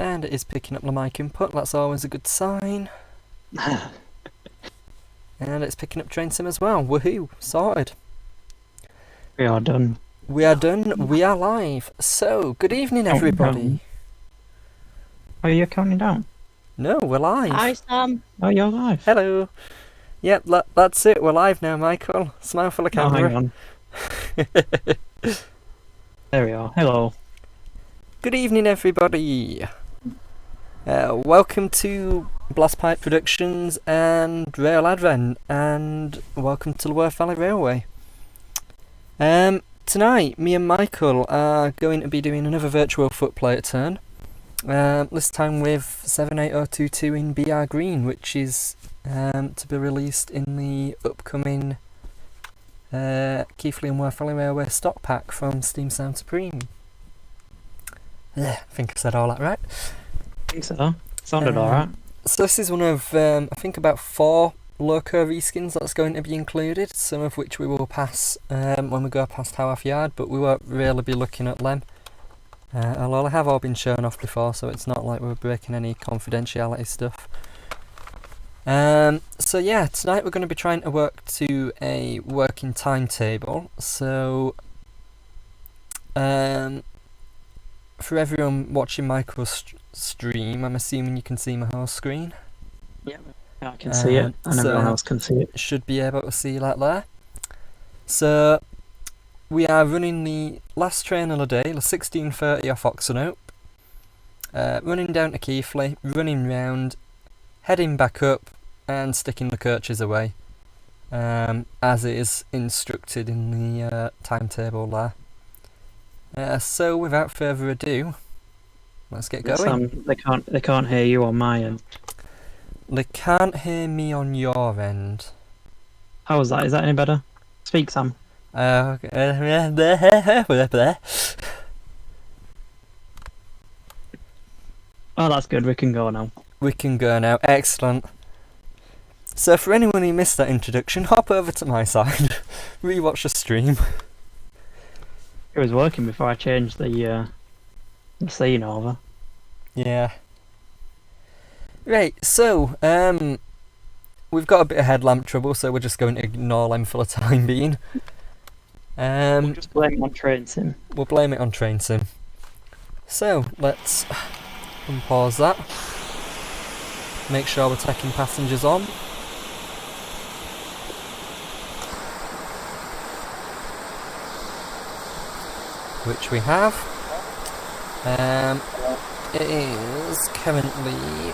And it is picking up the mic input, that's always a good sign. And it's picking up train sim as well. Woohoo! Sorted. We are done. We are done. We are live. So, good evening, everybody. Are you counting down? No, we're live. Hi, Sam. Oh, you're live. Hello. Yep, that's it. We're live now, Michael. Smile for the Oh, camera. hang on. There we are. Hello. Good evening, everybody. Welcome to Blastpipe Productions and RailAdvent, and welcome to the Worth Valley Railway. Tonight, me and Michael are going to be doing another virtual footplate turn. This time with 78022 in BR Green, which is to be released in the upcoming Keighley Worth Valley Railway stock pack from Steam Sound Supreme. I think I said all that right. I think so. Sounded alright. So this is one of, I think about 4 loco reskins that's going to be included, some of which we will pass when we go past Haworth Yard, but we won't really be looking at them. Although they have all been shown off before, so it's not like we're breaking any confidentiality stuff. So yeah, tonight we're going to be trying to work to a working timetable. So for everyone watching Michael's stream, I'm assuming you can see my whole screen. Yeah, I can see it, and everyone else can see it. Should be able to see that there. So we are running the last train of the day, the 16:30 off Oxenhope. Running down to Keighley, running round, heading back up, and sticking the coaches away, as is instructed in the timetable there. So without further ado, let's get going. They can't hear you on my end. They can't hear me on your end. How was that? Is that any better? Speak, Sam. Oh, that's good. We can go now. we can go now. Excellent. So for anyone who missed that introduction, hop over to my side, rewatch the stream. It was working before I changed the scene over. Yeah. Right, so, we've got a bit of headlamp trouble, so we're just going to ignore them for the time being. We'll just blame it on train sim. We'll blame it on train sim. So, let's unpause that. Make sure we're taking passengers on. Which we have. It is currently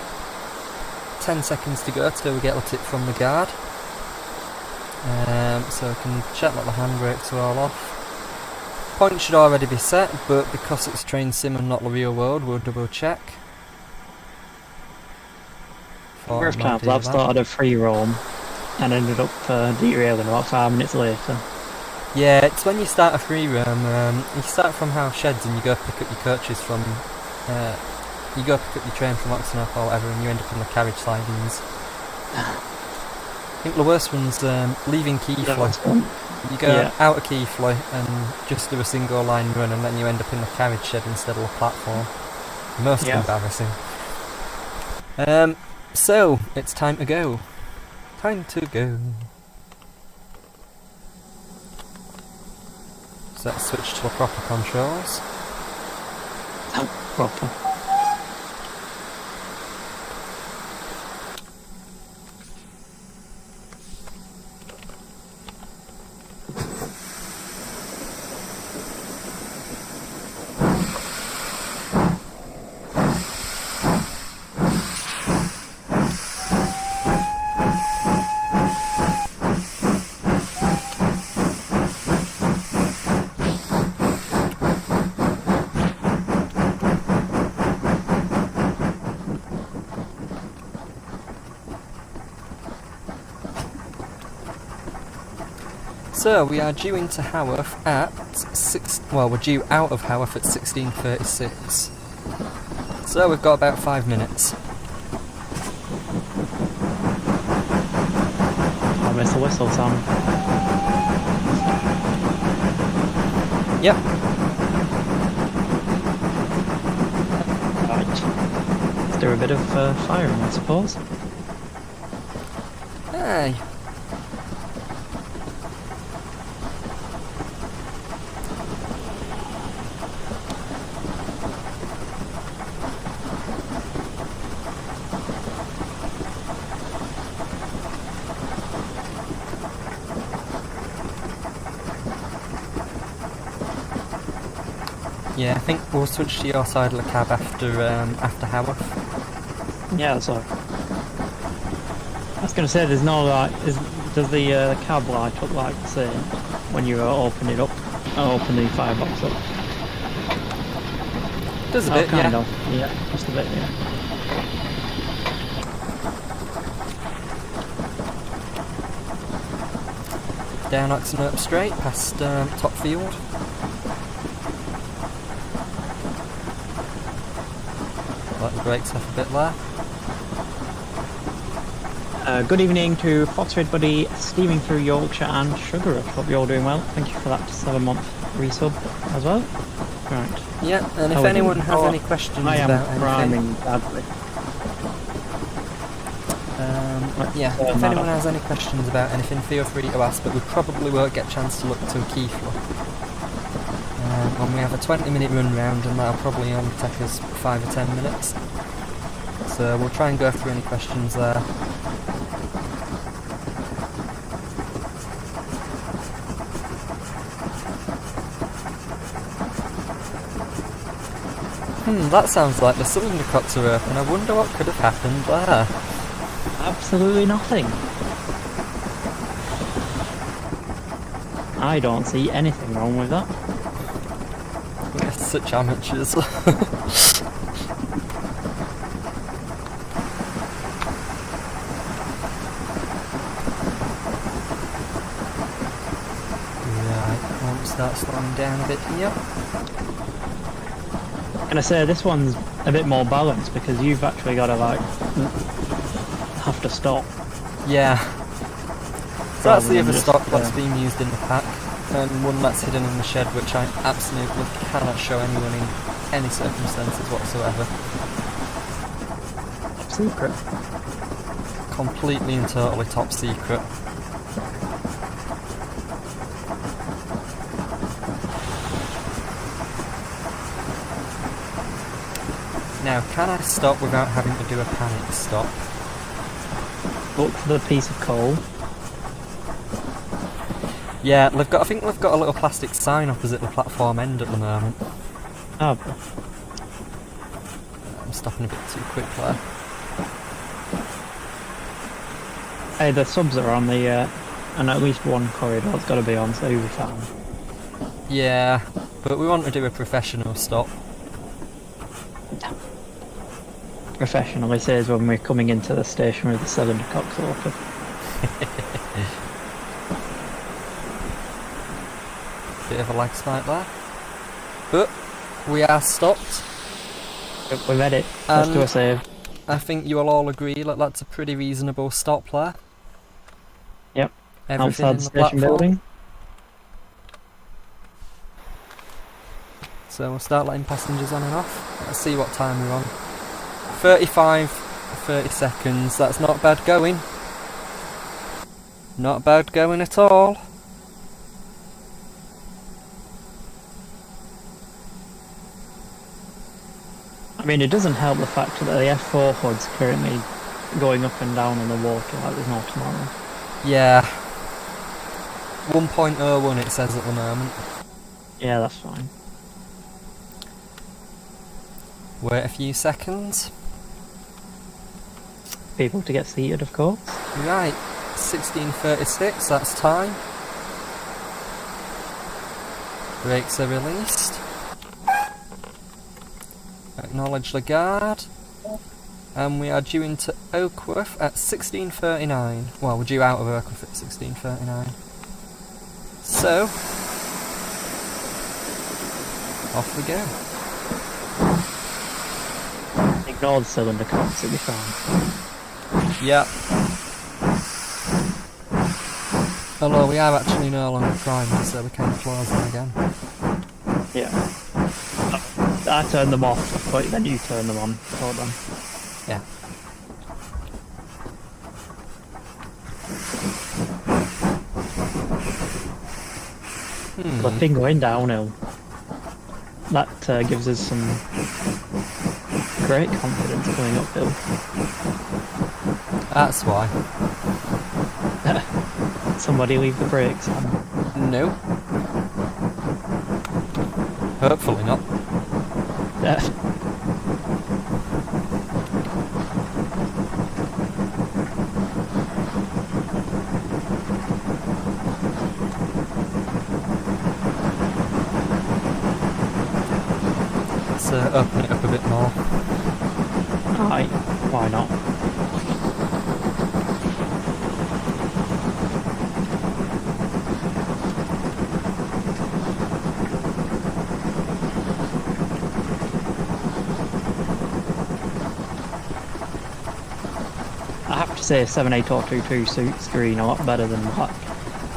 10 seconds to go till we get the tip from the guard. So I can check that the handbrakes are all off. Point should already be set, but because it's train sim and not the real world, we'll double check. First times I've started a free roam and ended up derailing about 5 minutes later. Yeah, it's when you start a free roam, you start from house sheds and you go pick up your coaches from, you go pick up your train from Oxenhope or whatever, and you end up in the carriage sidings. I think the worst one's leaving Keighley. You go out of Keighley and just do a single line run, and then you end up in the carriage shed instead of the platform. Most embarrassing. So, it's time to go. Time to go. So let's switch to the proper controls. Proper. So we are due into Haworth at we're due out of Haworth at 16:36. So we've got about 5 minutes. I'll miss the whistle, Sam. Yep. Right. do a bit of firing, I suppose. Hey. Yeah, I think we'll switch to your side of the cab after Haworth. Yeah, that's all. I was going to say, there's no like, does the cab light up like the same when you open it up, open the firebox up? Does a bit, kind yeah. of. Yeah, just a bit, yeah. Down Oxenhope straight past Topfield. Let the brakes off a bit there. Good evening to Foxred Buddy, steaming through Yorkshire and Sugar. Hope you're all doing well. Thank you for that 7-month resub as well. Right. Yeah, and if anyone has any questions I am about priming anything, badly. yeah, if anyone has any questions about anything, feel free to ask, but we probably won't get a chance to look to Keighley. When we have a 20-minute run round, and that'll probably only take us 5 or 10 minutes. So we'll try and go through any questions there. That sounds like the cylinder cocks are open. I wonder what could have happened there. Absolutely nothing. I don't see anything wrong with that. We're such amateurs. Right, won't start slowing down a bit here. And I say this one's a bit more balanced because you've actually got to like have to stop. Yeah. So that's Rather the than other just, stock that's being used in the pack, and one that's hidden in the shed, which I absolutely cannot show anyone in any circumstances whatsoever. Secret. Completely and totally top secret. Now, can I stop without having to do a panic stop? Look for the piece of coal. Yeah, I think they've got a little plastic sign opposite the platform end at the moment. Oh, I'm stopping a bit too quick there. hey, the subs are on the, and at least one corridor it's got to be on, so you'll be fine. Yeah, but we want to do a professional stop. Professionally says when we're coming into the station with the cylinder cocks open. Bit of a lag spike there. But we are stopped. Yep, we've had it. Let's do a save. I think you will all agree that that's a pretty reasonable stop there. Yep. Everything Outside in the the station platform. building. So we'll start letting passengers on and off. Let's see what time we're on. 35, 30 seconds. That's not bad going. Not bad going at all. I mean, it doesn't help the fact that the F4 HUD's currently going up and down on the water like there's no tomorrow. Yeah. 1.01 it says at the moment. Yeah, that's fine. Wait a few seconds. People to get seated, of course. Right, 16:36, that's time. Brakes are released. Acknowledge the guard. And we are due into Oakworth at 16:39. Well, we're due out of Oakworth at 16:39. So, off we go. Ignore the cylinder cocks, it'll be fine. Yep. Although we are actually no longer priming, so we can close them again. Yeah. I turned them off, but then you turn them on. Hold on. Yeah. But been going downhill. That gives us some great confidence going uphill. That's why. Somebody leave the brakes on. No. Hopefully not. Let's open it up a bit more. Aye, why not? I have to say 78022 suits green a lot better than black.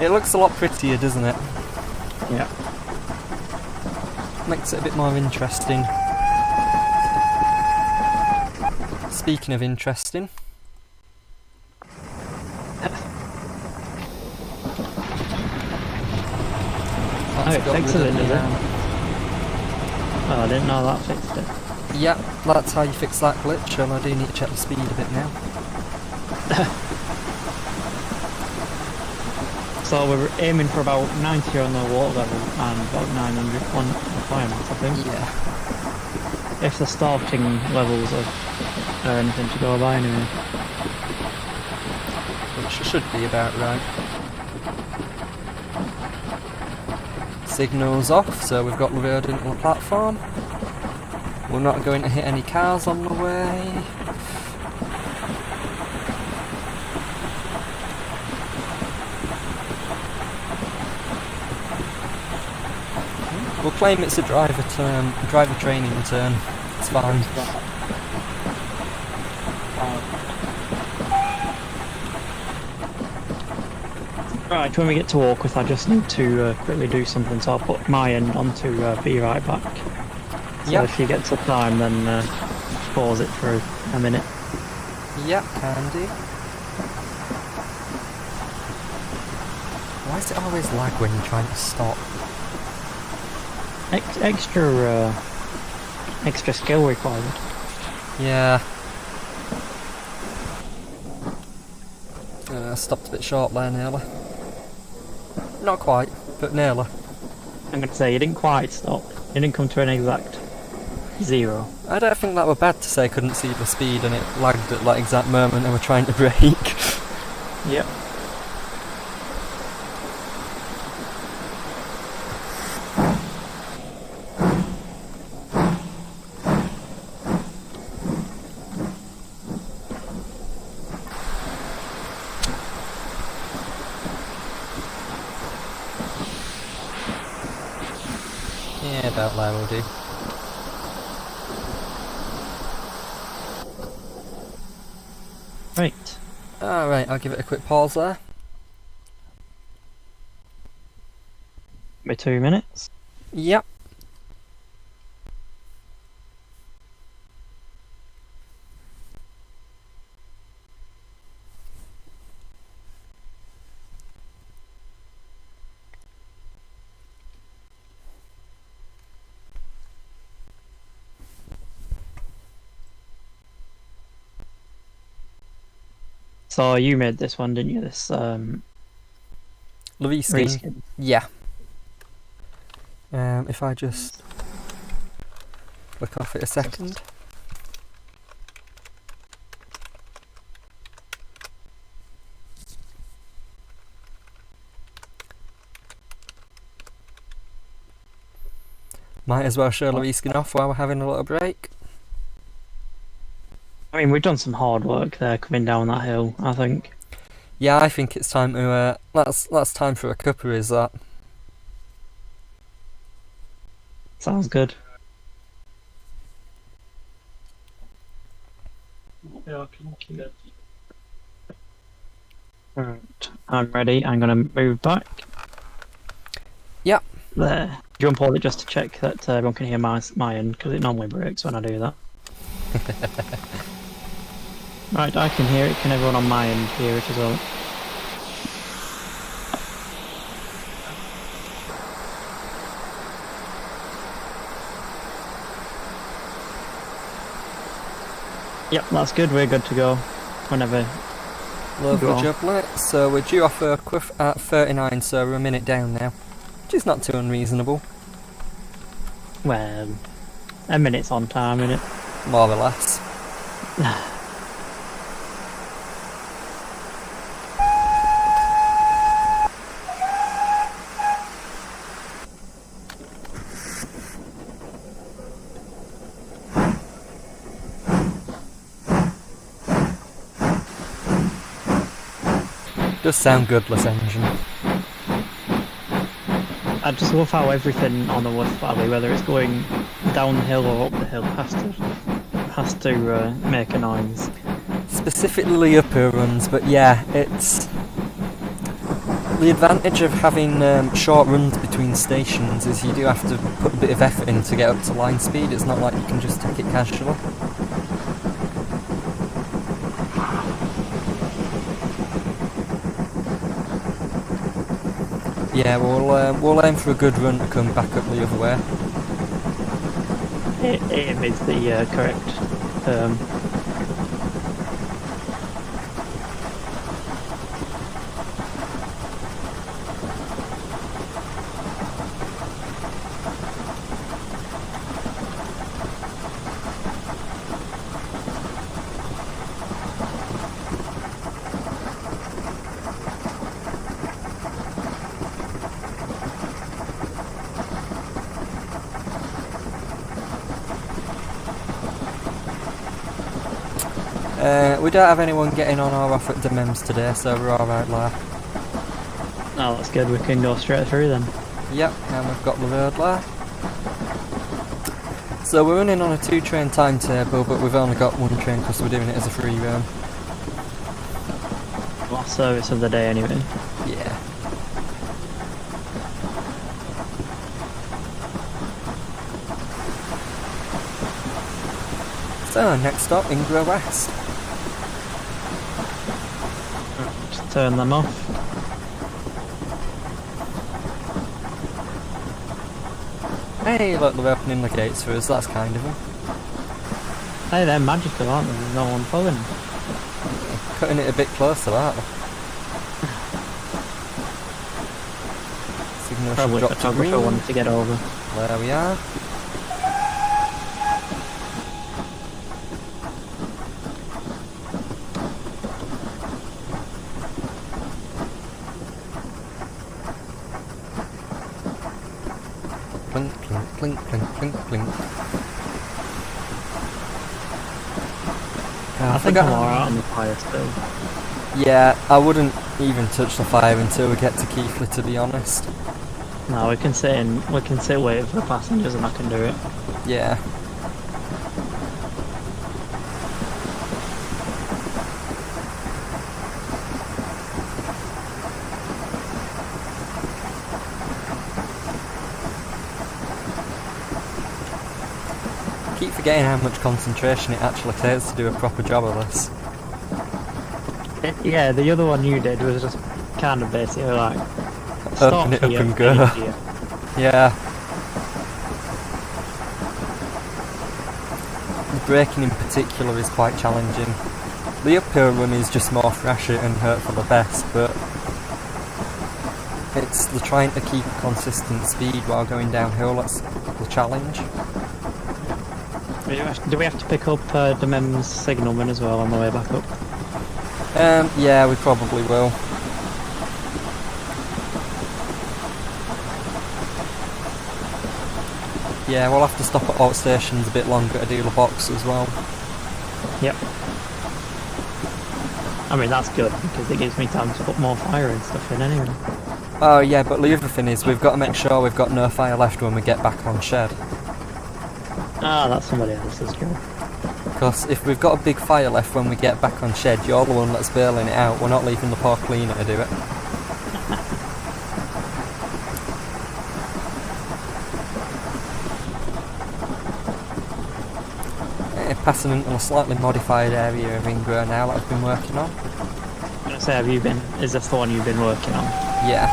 It looks a lot prettier, doesn't it? Yeah. Makes it a bit more interesting. Speaking of interesting. Oh, it fixes it, does it? Oh, I didn't know that fixed it. Yep, that's how you fix that glitch, and I do need to check the speed a bit now. So we're aiming for about 90 on the water level and about 900 on requirements, I think. Yeah. If the starting levels are anything to go by anyway. Which should be about right. Signals off, so we've got the road into the platform. We're not going to hit any cars on the way. We'll claim it's a driver training turn. It's fine. Right, when we get to Walkwith, I just need to quickly do something, so I'll put my end onto be right back. So Yep. if you get to time, then pause it for a minute. Yep, can do. Why is it always lag when you're trying to stop? Extra skill required. Yeah. Stopped a bit short there, nearly. Not quite, but nearly. I'm going to say you didn't quite stop. You didn't come to an exact 0. I don't think that were bad to say couldn't see the speed and it lagged at that exact moment and we're trying to brake. Yep. Yeah, about there will do. Right. Alright, I'll give it a quick pause there. Be 2 minutes. Yep. So you made this one, didn't you? This Leviskin. reskin. Yeah. If I just look off it a second. Might as well show Leviskin off while we're having a little break. I mean, we've done some hard work there coming down that hill, I think. Yeah, I think it's time to that's time for a cuppa, is that? Sounds good. Right, I'm ready. I'm going to move back. Yep. There. Jump on it just to check that everyone can hear my end, because it normally breaks when I do that. Right, I can hear it. Can everyone on my end hear it as well? Yep, that's good. We're good to go. Whenever. Lovely job, mate. So we're due off a quiff at 39, so we're a minute down now. Which is not too unreasonable. Well, a minute's on time, innit? More or less. Does sound good, this engine. I just love how everything on the Worth Valley, whether it's going down the hill or up the hill, has to make a noise. Specifically uphill runs, but yeah, it's the advantage of having short runs between stations is you do have to put a bit of effort in to get up to line speed. It's not like you can just take it casually. Yeah, we'll aim for a good run to come back up the other way. Aim is the correct term. We don't have anyone getting on or off at Demems today, so we're alright there. Oh, that's good. We can go straight through then. Yep, and we've got the road there. So we're running on a 2-train timetable, but we've only got 1 train because we're doing it as a free run. Last service of the day anyway. Yeah. So, next stop, Ingra West. Just turn them off. Hey, look, they're opening the gates for us, that's kind of them. Hey, they're magical, aren't they? There's no one following them. Cutting it a bit closer, aren't they? Signal Probably should drop to photographer green. wanted to get over. There we are. Clink, clink, clink, clink, clink, clink. I think I'm alright on the fire still. Yeah, I wouldn't even touch the fire until we get to Keighley, to be honest. No, we can sit wait for the passengers and I can do it. Yeah. I keep forgetting how much concentration it actually takes to do a proper job of this. Yeah, the other one you did was just kind of basically like Open it up and go. Here. Yeah. The braking in particular is quite challenging. The uphill run is just more thrashy and hope for the best, but it's the trying to keep a consistent speed while going downhill that's the challenge. Do we have to pick up Demem's signalman as well on the way back up? Yeah, we probably will. Yeah, we'll have to stop at all stations a bit longer to do the box as well. Yep. I mean, that's good because it gives me time to put more fire and stuff in anyway. Oh yeah, but the other thing is we've got to make sure we've got no fire left when we get back on shed. Ah, that's somebody else's job. Because if we've got a big fire left when we get back on shed, you're the one that's bailing it out. We're not leaving the poor cleaner to do it. passing into a slightly modified area of Ingra now that I've been working on. I'm gonna say, is this the one you've been working on? Yeah.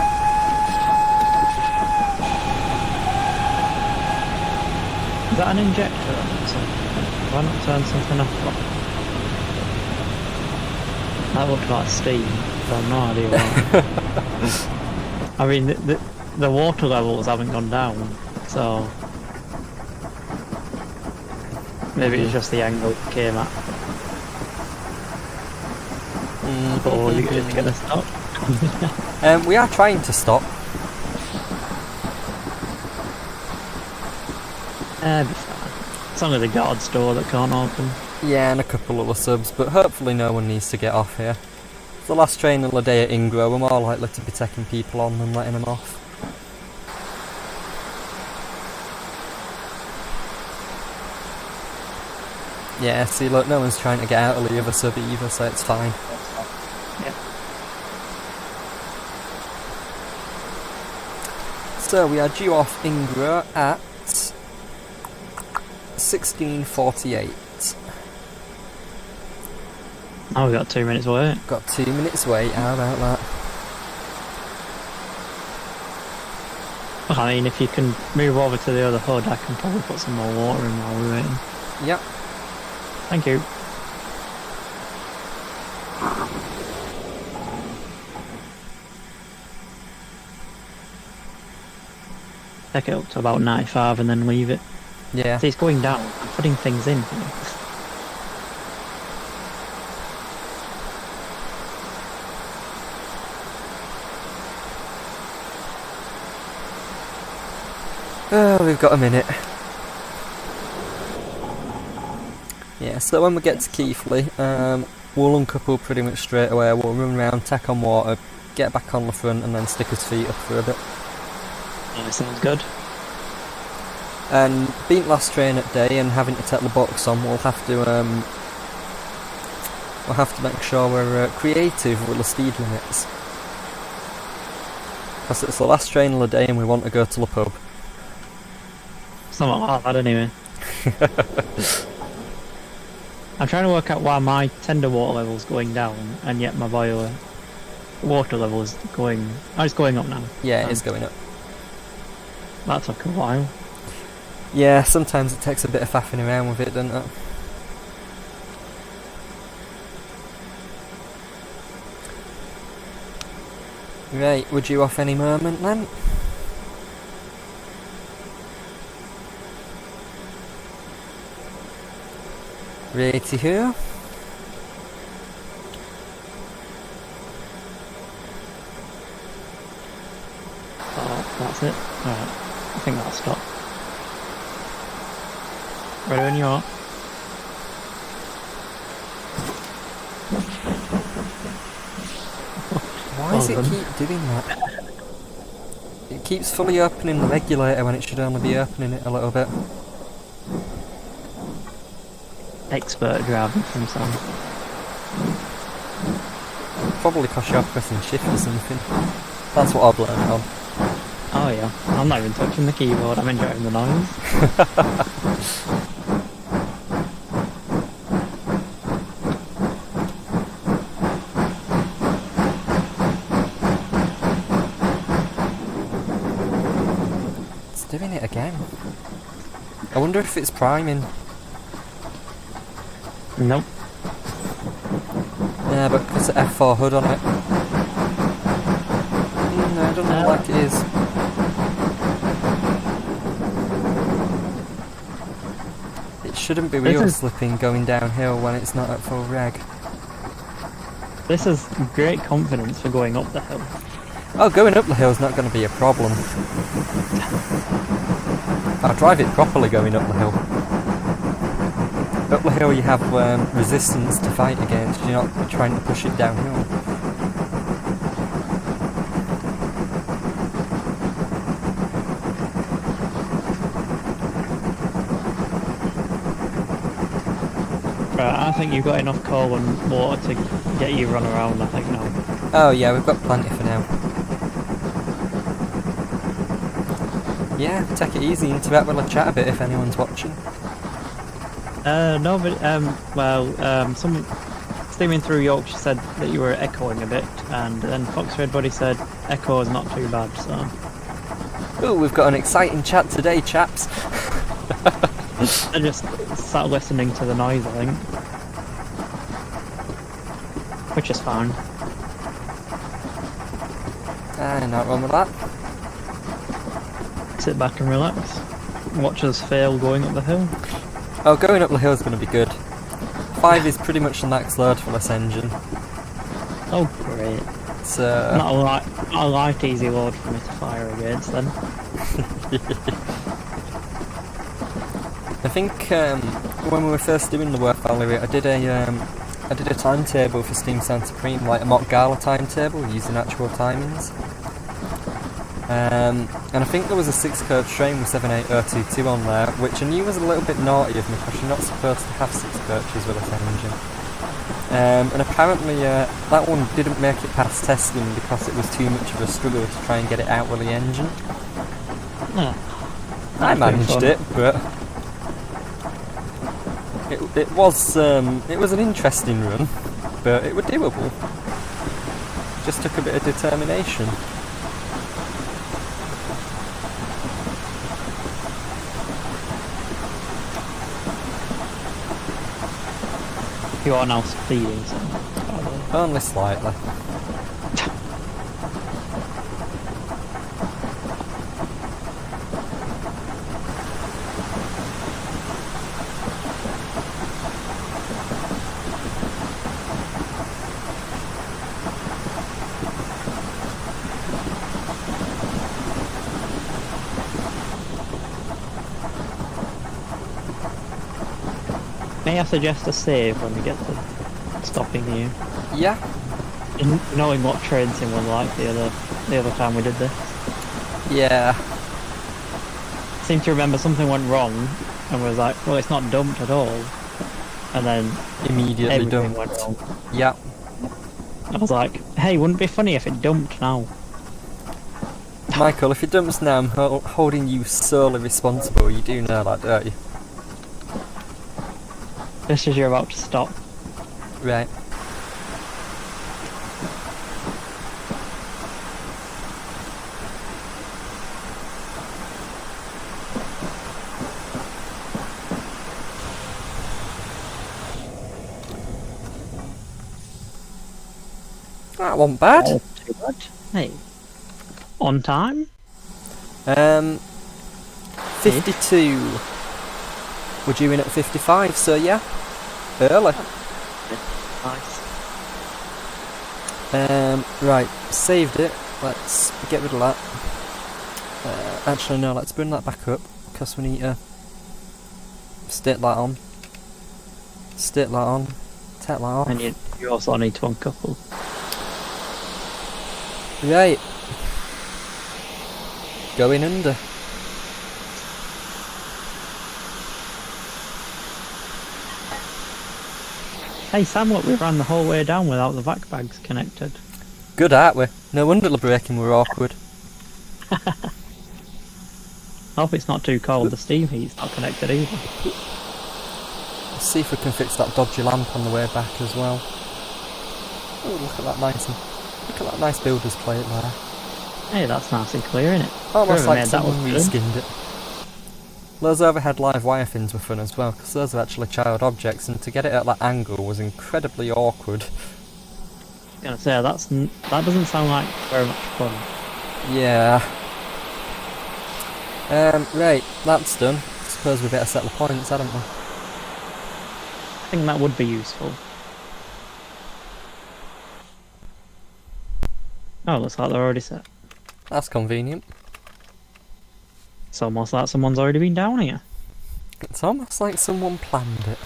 Is that an injector or something? Why not turn something off? That looked like steam, but I've no idea why. I mean, the water levels haven't gone down, so maybe it's just the angle it came at. Or you're just gonna stop? We are trying to stop. Be fine. It's only the guard's door that can't open. Yeah, and a couple other subs, but hopefully no one needs to get off here. It's the last train of the day at Ingra, we're more likely to be taking people on than letting them off. Yeah, see look, no one's trying to get out of the other sub either, so it's fine. Yep. So we are due off Ingra at 16:48. Oh, we've got 2 minutes wait. Got 2 minutes wait, how about that? I mean, if you can move over to the other hood, I can probably put some more water in while we're waiting. Yep. Thank you. Take it up to about 95 and then leave it. Yeah. See, it's going down. I'm putting things in here. Oh, we've got a minute. Yeah, so when we get to Keighley, we'll uncouple pretty much straight away. We'll run around, tack on water, get back on the front, and then stick his feet up for a bit. Yeah, sounds good. And being last train at day and having to take the box on, we'll have to make sure we're creative with the speed limits. Because it's the last train of the day and we want to go to the pub. Something like that anyway. I'm trying to work out why my tender water level is going down and yet my boiler water level is going... Oh, it's going up now. Yeah, it is going up. That took a while. Yeah, sometimes it takes a bit of faffing around with it, doesn't it? Right, would you off any moment then? Righty-ho. Oh, that's it. Alright, I think that'll stop. Ready when you are. Why does it keep doing that? It keeps fully opening the regulator when it should only be opening it a little bit. Expert driving from some. Probably because you're pressing shift or something. That's what I've learned on. Oh yeah, I'm not even touching the keyboard, I'm enjoying the noise. It's doing it again. I wonder if it's priming. Nope. Yeah, but because of F4 hood on it. No, it doesn't look like it is. It shouldn't be wheel slipping going downhill when it's not at full reg. This is great confidence for going up the hill. Oh, going up the hill is not going to be a problem. I'll drive it properly going up the hill. Up the hill you have resistance to fight against, you're not trying to push it downhill. Right, I think you've got enough coal and water to get you run around, I think now. Oh yeah, we've got plenty for now. Yeah, take it easy, interact with the chat a bit if anyone's watching. No, but someone steaming through Yorkshire said that you were echoing a bit, and then Foxred Buddy said echo is not too bad. So. Ooh, we've got an exciting chat today, chaps. I just sat listening to the noise, I think, which is fine. Not wrong with that. Sit back and relax. Watch us fail going up the hill. Oh, going up the hill is going to be good. 5 is pretty much the max load for this engine. Oh, great. So Not a light, easy load for me to fire against then. I think when we were first doing the Worth Valley Railway, I did a timetable for Steam Sound Supreme, like a mock gala timetable using actual timings. And I think there was a 6-coach train with 78022 on there, which I knew was a little bit naughty of me because you're not supposed to have 6 coaches with this engine. And apparently that one didn't make it past testing because it was too much of a struggle to try and get it out with the engine. I managed it, but it was an interesting run, but it was doable. Just took a bit of determination. You are now speeding, so. Only slightly. May I suggest a save when we get to stopping you? Yeah. Knowing what train sim was like the other time we did this. Yeah. I seem to remember something went wrong and was like, well, it's not dumped at all. And then Immediately everything dumped. went wrong. Yeah. I was like, hey, wouldn't it be funny if it dumped now? Michael, if it dumps now, I'm holding you solely responsible. You do know that, don't you? Just as you're about to stop. Right. That wasn't bad. Oh, too bad. Hey. On time? 52. We're due in at 55, so yeah. Early. Nice. Right, saved it. Let's get rid of that. Actually, no, let's bring that back up because we need to stick that on. Stick that on. Take that off. And you also need to uncouple. Right. Going under. Hey Sam, look, we ran the whole way down without the vac bags connected. Good, aren't we? No wonder the braking were awkward. I hope it's not too cold, the steam heat's not connected either. Let's see if we can fix that dodgy lamp on the way back as well. Oh, look at that nice builder's plate there. Hey, that's nice and clear, isn't it? Almost Whoever like made that someone was good. reskinned it. Those overhead live wire fins were fun as well, because those are actually child objects, and to get it at that angle was incredibly awkward. I was gonna say, that doesn't sound like very much fun. Yeah. Right, that's done. Suppose we better set the points, hadn't we? I think that would be useful. Oh, looks like they're already set. That's convenient. It's almost like someone's already been down here. It's almost like someone planned it.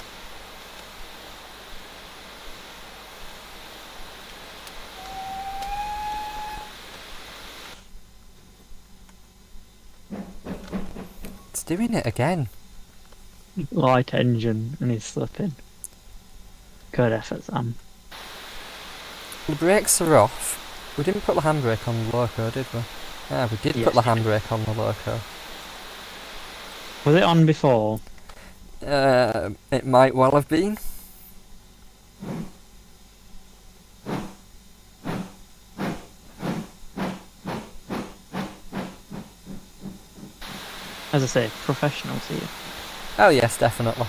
It's doing it again. Light engine and he's slipping. Good effort, Sam. The brakes are off. We didn't put the handbrake on the loco, did we? Ah, we did Yes. put the handbrake on the loco. Was it on before? It might well have been. As I say, professionals here. Oh yes, definitely.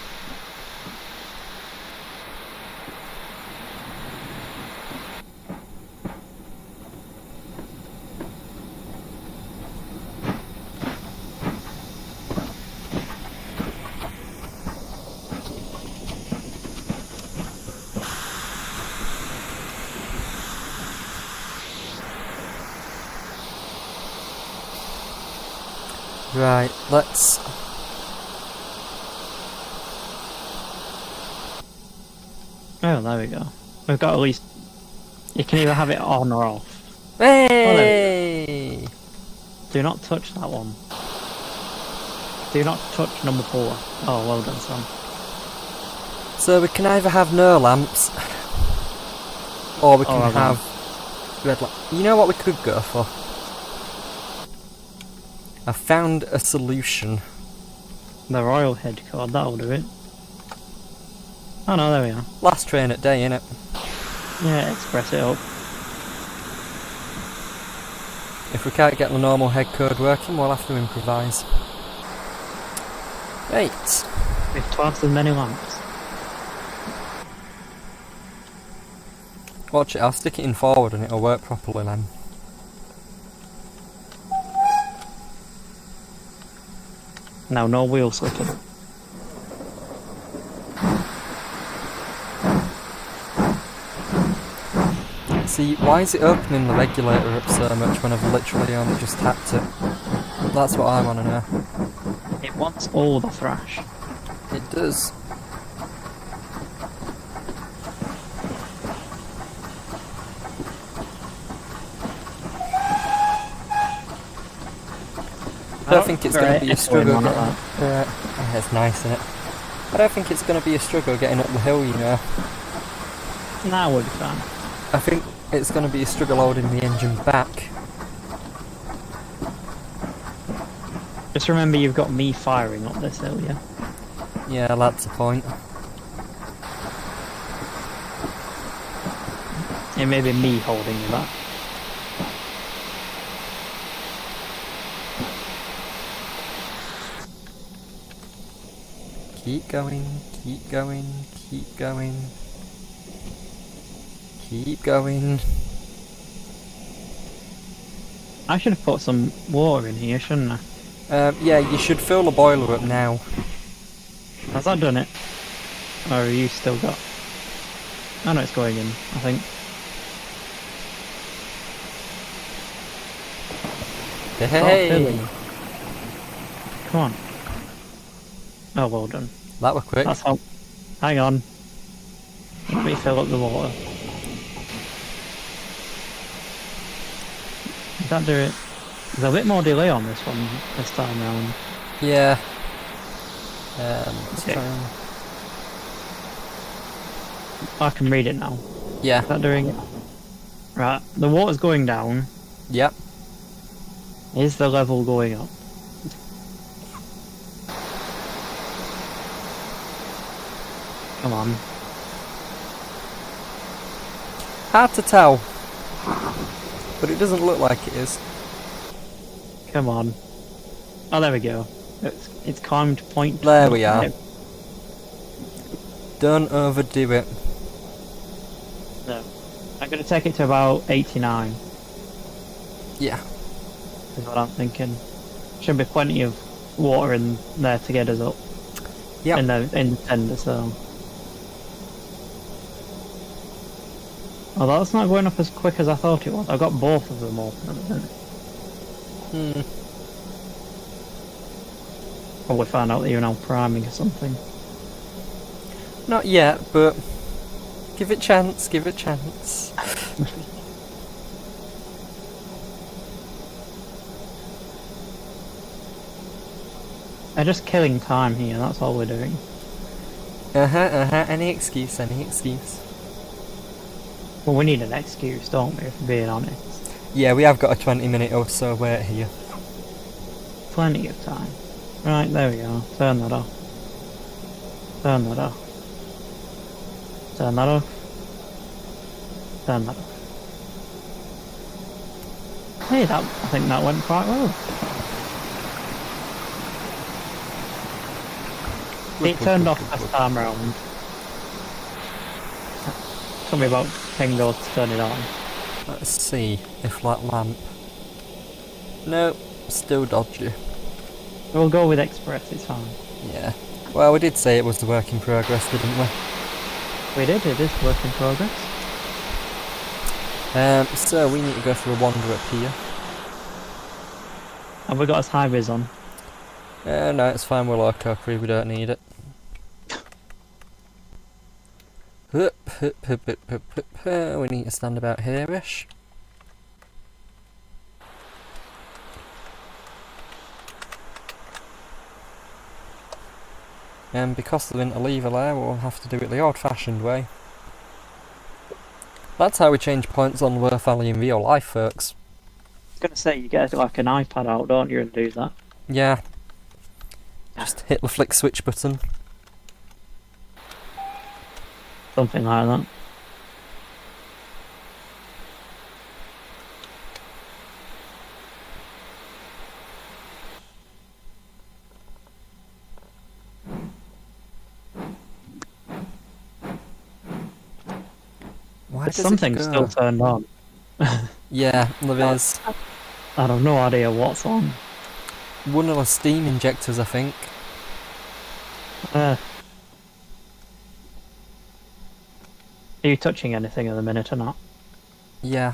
Right, let's... Oh, there we go. We've got at least... You can either have it on or off. Hey! Do not touch that one. Do not touch number 4. Oh, well done, Sam. So we can either have no lamps, or we can Or a lamp. have red lamp. You know what we could go for? I found a solution. The Royal Head card, that'll do it. Oh no, there we are. Last train at day, innit? Yeah, express it up. If we can't get the normal head code working, we'll have to improvise. Right. With twice as many lamps. Watch it, I'll stick it in forward and it'll work properly then. Now, no wheel slipping. See, why is it opening the regulator up so much when I've literally only just tapped it? That's what I want to know. It wants all the thrash. It does. I don't think it's going to be a struggle. It's nice, isn't it? I don't think it's going to be a struggle getting up the hill, you know. Nah, we'll be fine. I think it's going to be a struggle holding the engine back. Just remember you've got me firing up this hill, yeah? Yeah, that's the point. It may be me holding you back. Keep going, keep going, keep going. Keep going. I should have put some water in here, shouldn't I? Yeah, you should fill the boiler up now. Has that done it? Or have you still got... Oh no, it's going in, I think. Hey! Come on. Oh, well done. That was quick. That's how... Hang on. Let me fill up the water. Did that do it? There's a bit more delay on this one this time round. Yeah. Okay. I can read it now. Yeah. Is that doing it? Right, the water's going down. Yep. Is the level going up? Come on. Hard to tell. But it doesn't look like it is. Come on. Oh, there we go. It's climbed to point. There we are. Don't overdo it. No. I'm going to take it to about 89. Yeah. Is what I'm thinking. Should be plenty of water in there to get us up. Yep. In the tender, so. Although it's not going up as quick as I thought it was. I got both of them open at the minute. Probably find out that you're now priming or something. Not yet, but give it chance, give it chance. They're just killing time here, that's all we're doing. Any excuse, any excuse. Well, we need an excuse, don't we, if we're being honest. Yeah, we have got a 20-minute or so wait here. Plenty of time. Right, there we are. Turn that off. Turn that off. Turn that off. Turn that off. Hey, I think that went quite well. It turned off last time round. Took me about 10 goes to turn it on. Let's see if that lamp... No, still dodgy. We'll go with Express, it's fine. Yeah. Well, we did say it was the work in progress, didn't we? We did, it is work in progress. So we need to go for a wander up here. Have we got us high vis on? No, it's fine, we're loco crew, we don't need it. Hup, hup, hup, hup, hup, hup, hup. We need to stand about here-ish. And because of the interleaver there, we'll have to do it the old-fashioned way. That's how we change points on Worth Valley in real life, folks. I was going to say, you get like an iPad out, don't you, and do that? Yeah. Just hit the flick switch button. Something like that. Why does Something's it go? still turned on. Yeah, there is. I have no idea what's on. One of the steam injectors, I think. Are you touching anything at the minute or not? Yeah.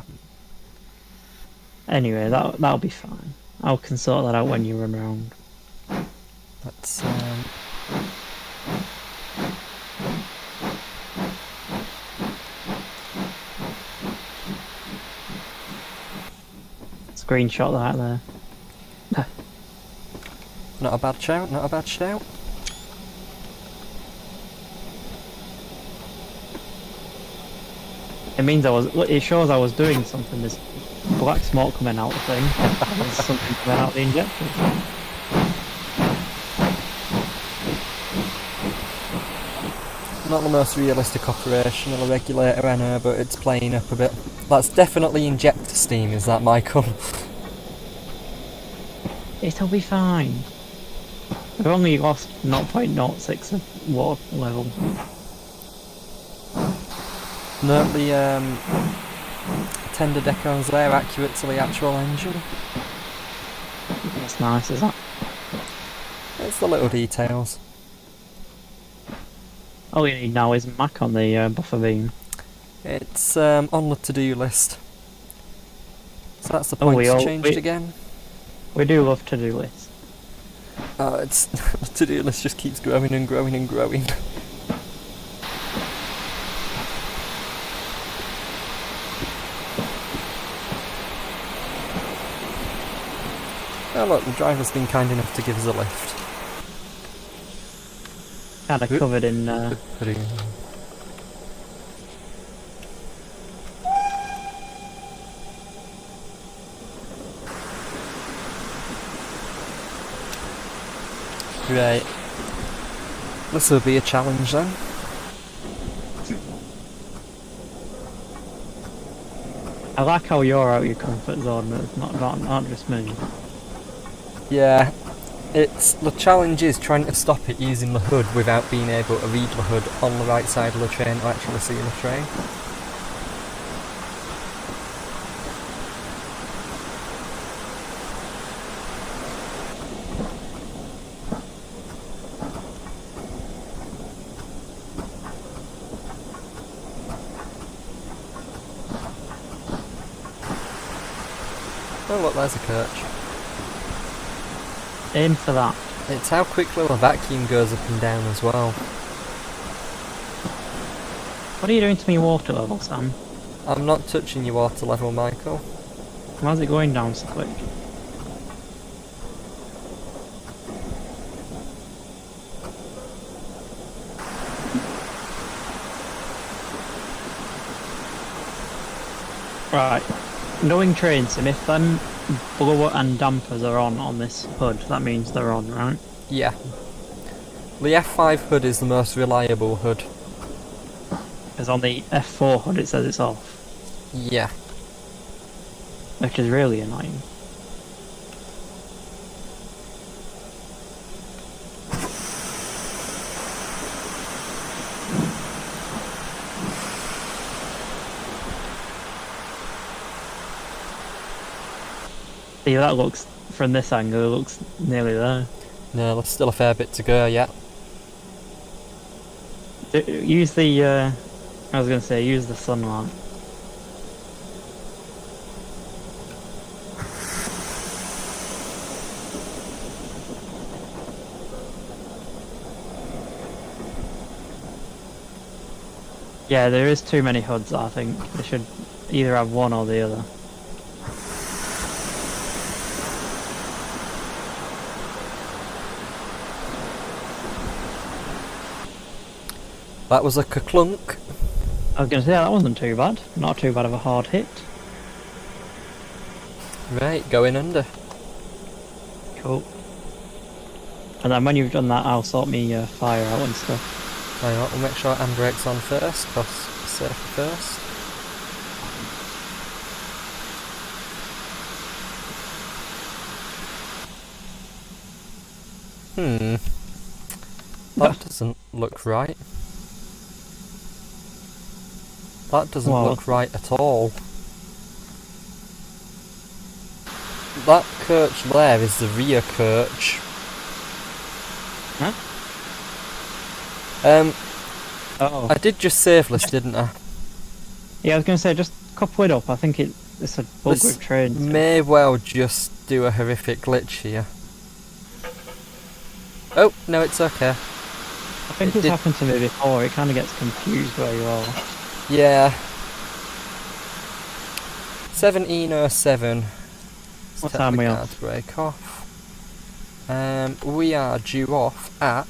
Anyway, that'll be fine. I can sort that out when you run around. Let's Screenshot that there. not a bad shout, not a bad shout. It means it shows I was doing something. There's black smoke coming out the thing. There's something coming out the injector. Not the most realistic operation of a regulator, I know, but it's playing up a bit. That's definitely injector steam, is that, Michael? It'll be fine. We've only lost 0.06 of water level. Note the tender decals there accurate to the actual engine. That's nice, is that? It's the little details. All you need now is Mac on the buffer beam. It's on the to-do list. So that's the point changed again. We do love to-do lists. Oh, it's the to-do list just keeps growing and growing and growing. Oh look, the driver's been kind enough to give us a lift. Kinda covered in... Right. This will be a challenge then. I like how you're out of your comfort zone, but it's not just me. Yeah. The challenge is trying to stop it using the hood without being able to read the hood on the right side of the train to actually see the train. Oh look, there's a coach. Aim for that. It's how quickly the vacuum goes up and down as well. What are you doing to me water level, Sam? I'm not touching your water level, Michael. Why's it going down so quick? Right. Knowing train sim, if them blower and dampers are on this hood, that means they're on, right? Yeah. The F5 hood is the most reliable hood. Because on the F4 hood it says it's off, Yeah. which is really annoying. See, that looks, from this angle, it looks nearly there. No, there's still a fair bit to go yet. Use the, I was going to say, use the sunlight. Yeah, there is too many hoods, I think. They should either have one or the other. That was a clunk. I was going to say, that wasn't too bad. Not too bad of a hard hit. Right, going under. Cool. And then when you've done that, I'll sort me fire out and stuff. Hang on, we'll make sure handbrake's on first, because safe first. That doesn't look right. That doesn't look right at all. That coach there is the rear coach. Huh? Oh. I did just save list, didn't I? Yeah, I was going to say, just couple it up. I think it's a bug This with trains. may well just do a horrific glitch here. Oh, no, it's okay. I think it's happened to me before. It kind of gets confused where you are. Yeah. 17:07. What time are we on? Break off. We are due off at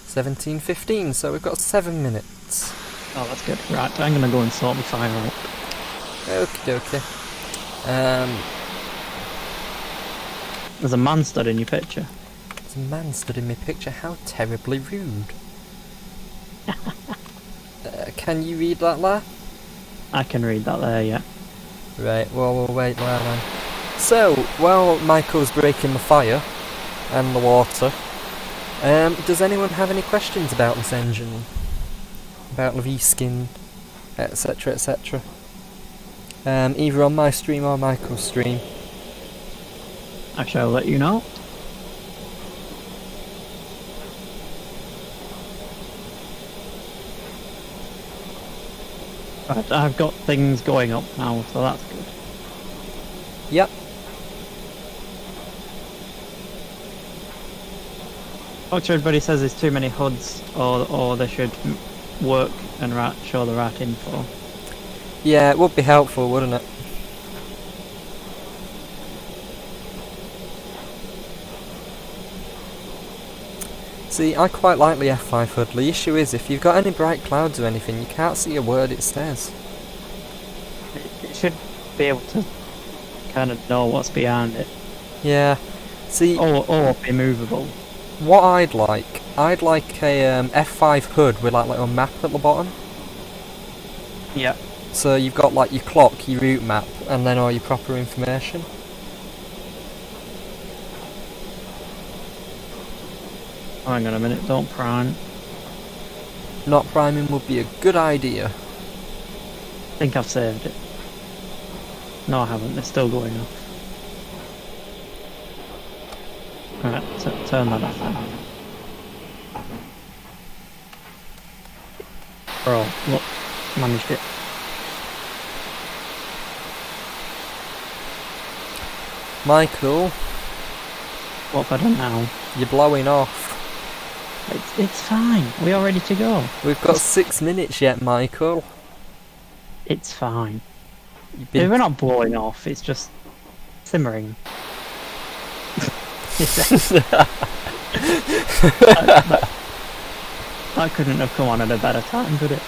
17:15, so we've got 7 minutes. Oh, that's good. Right, I'm going to go and sort my fire out. Okie dokie. There's a man stood in your picture. There's a man stood in my picture. How terribly rude. Can you read that there? I can read that there, yeah. Right, well, we'll wait there then. So, while Michael's breaking the fire and the water, does anyone have any questions about this engine? About the V-skin, etc, etc? Either on my stream or Michael's stream. I shall let you know. Right, I've got things going up now, so that's good. Yep. Doctor, everybody says there's too many HUDs, or they should work and show the right info. Yeah, it would be helpful, wouldn't it? See, I quite like the F5 HUD. The issue is, if you've got any bright clouds or anything, you can't see a word it says. It should be able to kind of know what's behind it. Yeah. See, Or be movable. what I'd like a F5 HUD with like a little map at the bottom. Yeah. So you've got like your clock, your route map, and then all your proper information. Hang on a minute, don't prime. Not priming would be a good idea. I think I've saved it. No, I haven't. It's still going off. Right, turn that off then. Bro, look, managed it. Michael, What have I done now? you're blowing off. It's fine. We are ready to go. We've got 6 minutes yet, Michael. It's fine. You've been We're not blowing off. It's just simmering. That couldn't have come on at a better time, could it?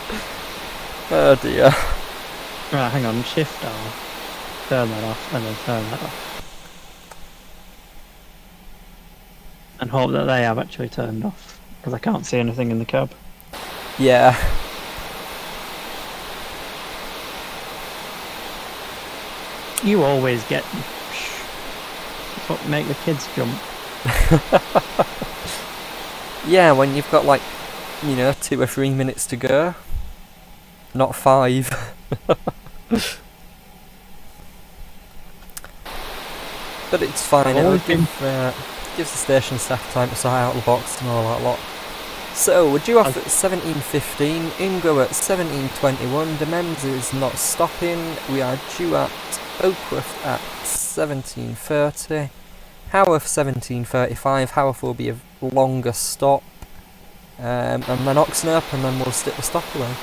Oh dear. Right, hang on. Shift off. Turn that off, and then turn that off. And and hope that they have actually turned off, because I can't see anything in the cab. Yeah. You always get... That's what make the kids jump. Yeah, when you've got like, 2 or 3 minutes to go. Not 5. But it's fine, it would gives the station staff time to sort out the box and all that lot. So, we're due off at 17:15, Ingo at 17:21, the Mems is not stopping, we are due at Oakworth at 17:30, Haworth 17:35, Haworth will be a longer stop, and then Oxenhope, and then we'll stick the stop away.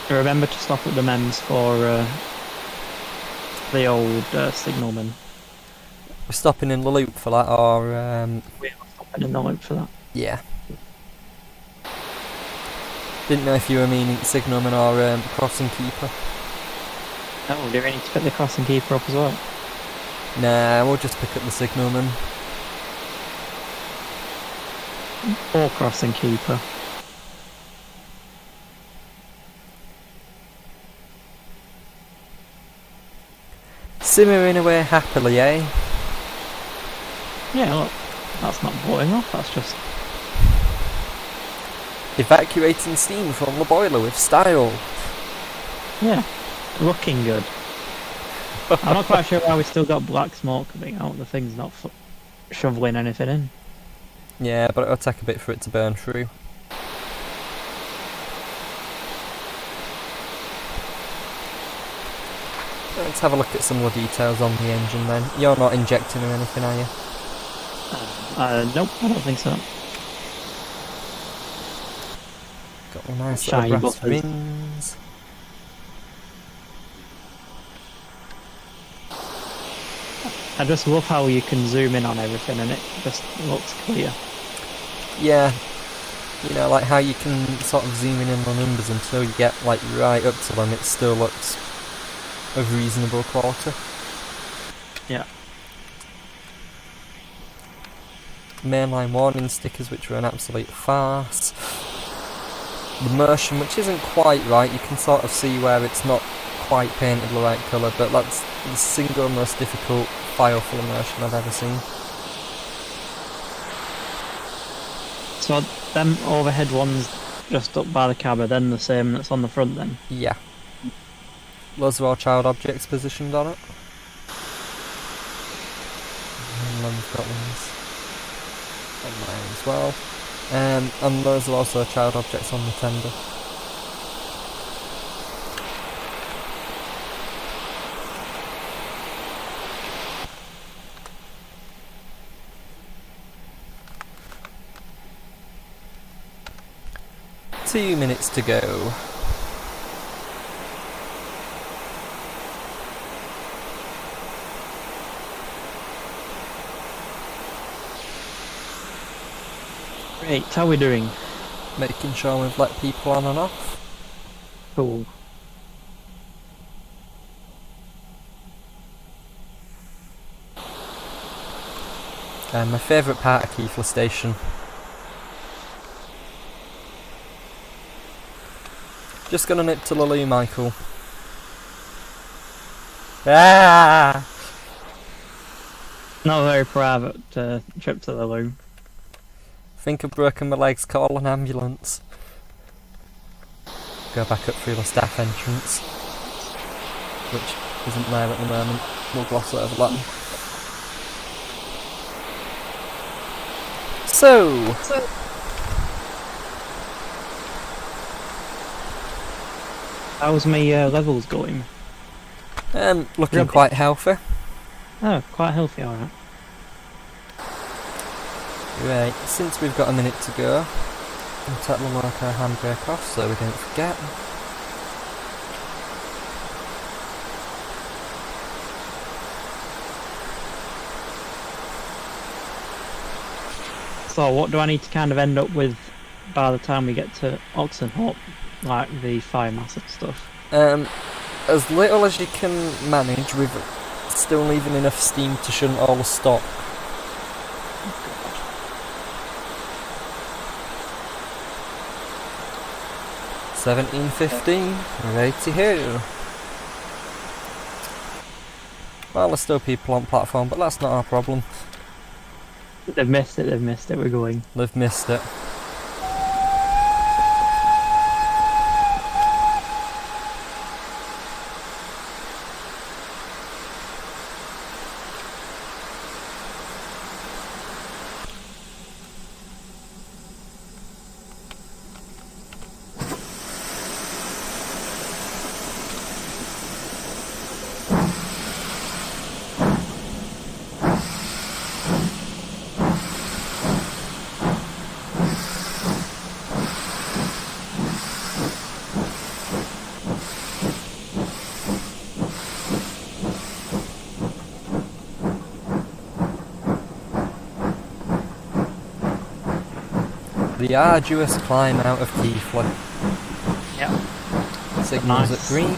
Remember to stop at the Mems for the old signalman. We're stopping in the loop for that, or... We are stopping in the loop for that. Yeah. Didn't know if you were meaning signalman or crossing keeper. Oh, do we need to pick the crossing keeper up as well? Nah, we'll just pick up the signalman. Or crossing keeper. Simmering away happily, eh? Yeah, look, that's not blowing off, that's just... Evacuating steam from the boiler with style. Yeah, looking good. I'm not quite sure why we still got black smoke coming out, the thing's not shoveling anything in. Yeah, but it'll take a bit for it to burn through. Let's have a look at some more details on the engine then. You're not injecting or anything, are you? Nope, I don't think so. Got a nice Shiny little brass buffers. rings. I just love how you can zoom in on everything and it just looks clear. Yeah, like how you can sort of zoom in on the numbers until you get like right up to them, it still looks of reasonable quality. Yeah. Mainline warning stickers, which were an absolute farce. The motion, which isn't quite right, you can sort of see where it's not quite painted the right colour, but that's the single most difficult file full immersion I've ever seen. So them overhead ones just up by the cab are then the same that's on the front then? Yeah. Loads of our child objects positioned on it. And then we've got ones on mine as well. And those are also child objects on the tender. Two minutes to go. Great, how are we doing? Making sure we've let people on and off. Cool. My favourite part of Keighley Station. Just gonna nip to the loo, Michael. Ah! Not a very private trip to the loo. Think I've broken my legs, call an ambulance. Go back up through the staff entrance, which isn't there at the moment. We'll gloss over that. So how's my levels going? looking Really? quite healthy. Oh, quite healthy, alright. Right, since we've got a minute to go, we'll take the local handbrake off so we don't forget. So what do I need to kind of end up with by the time we get to Oxenhope? Like the fire mass and stuff? as little as you can manage with still leaving enough steam to shunt all the stock. $17.15, righty ho. Well, there's still people on platform, but that's not our problem. They've missed it, we're going. They've missed it. The arduous climb out of Keighley. Yep. Signals Nice. at green.